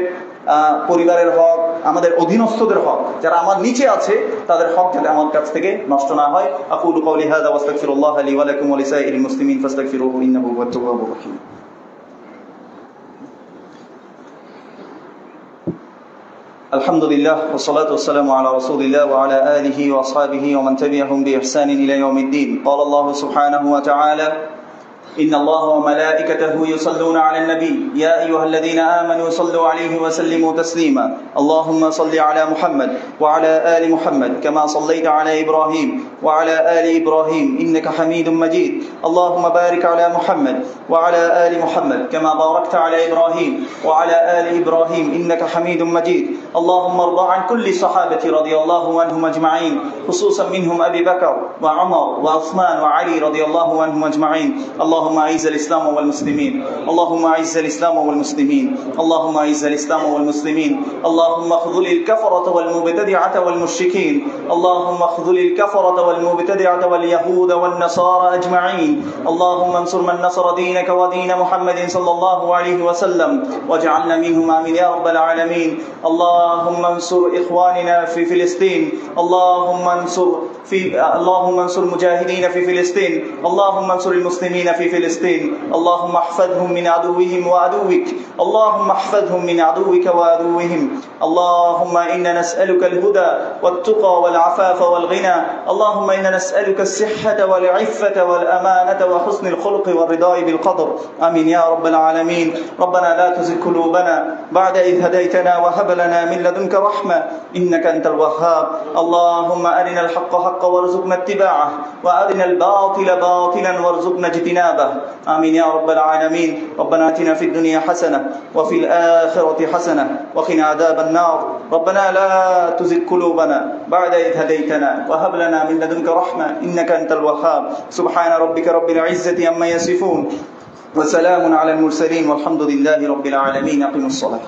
পরিবারের হক, আমাদের অধীনস্থদের হক, যারা আমার নিচে আছে, তাদের হক যাতে আমার কাছ থেকে নষ্ট না হয়। আকুলু কাওলি হাযা ওয়া আস্তাগফিরুল্লাহ লি ওয়া লাকুম ওয়া লিসাইরিল মুসলিমিন ফাস্তাগফিরুহু ইন্নাহু হুয়াত তাওয়াবুর রহিম। আলহামদুলিল্লাহ ওয়াসসালাতু ওয়াসসালামু আলা রাসূলিল্লাহ ওয়া আলা আলিহি ওয়া আসহাবিহি ওয়া মান তাবি'আহুম বিইহসানিন ইলা ইয়াউমিদ্দিন। ক্বালা আল্লাহু সুবহানাহু ওয়া তাআলা إن الله وملائكته يصلون على النبي يا أيها الذين آمنوا صلوا عليه وسلموا تسليما اللهم صل على محمد وعلى آل محمد كما صليت على إبراهيم وعلى آل إبراهيم إنك حميد مجيد اللهم بارك على محمد وعلى آل محمد كما باركت على إبراهيم وعلى آل إبراهيم إنك حميد مجيد اللهم ارض عن كل الصحابة رضي الله عنهم أجمعين خصوصا منهم أبي بكر وعمر وعثمان وعلي رضي الله عنهم أجمعين اللهم أعز الإسلام والمسلمين اللهم أعز الإسلام والمسلمين اللهم أعز الإسلام والمسلمين اللهم اخذل الكفرة والمبتدعة والمشركين اللهم اخذل الكفرة والمبتدعة واليهود والنصارى أجمعين اللهم انصر من نصر دينك ودين محمد صلى الله عليه وسلم واجعلنا منهم آمين يا رب العالمين اللهم انصر إخواننا في فلسطين اللهم انصر مجاهدين في فلسطين اللهم انصر المسلمين في فلسطين اللهم احفظهم من عدوهم وعدوك اللهم احفظهم من عدوك وعدوهم اللهم إنا نسألك الهدى والتقى والعفاف والغنى اللهم إنا نسألك الصحة والعفة والأمانة وحسن الخلق والرضا بالقدر آمين يا رب العالمين ربنا لا تزغ قلوبنا بعد إذ هديتنا وهب لنا من لدنك رحمة إنك أنت الوهاب اللهم أرنا الحق حقا وارزقنا اتباعه وأرنا الباطل باطلا وارزقنا اجتنابه آمين يا رب العالمين ربنا آتنا في الدنيا حسنة وفي الآخرة حسنة وقنا عذاب النار ربنا لا تزغ قلوبنا بعد إذ هديتنا وهب لنا من لدنك رحمة إنك أنت الوهاب سبحان ربك رب العزة عما يصفون وسلام على المرسلين والحمد لله رب العالمين أقيموا الصلاة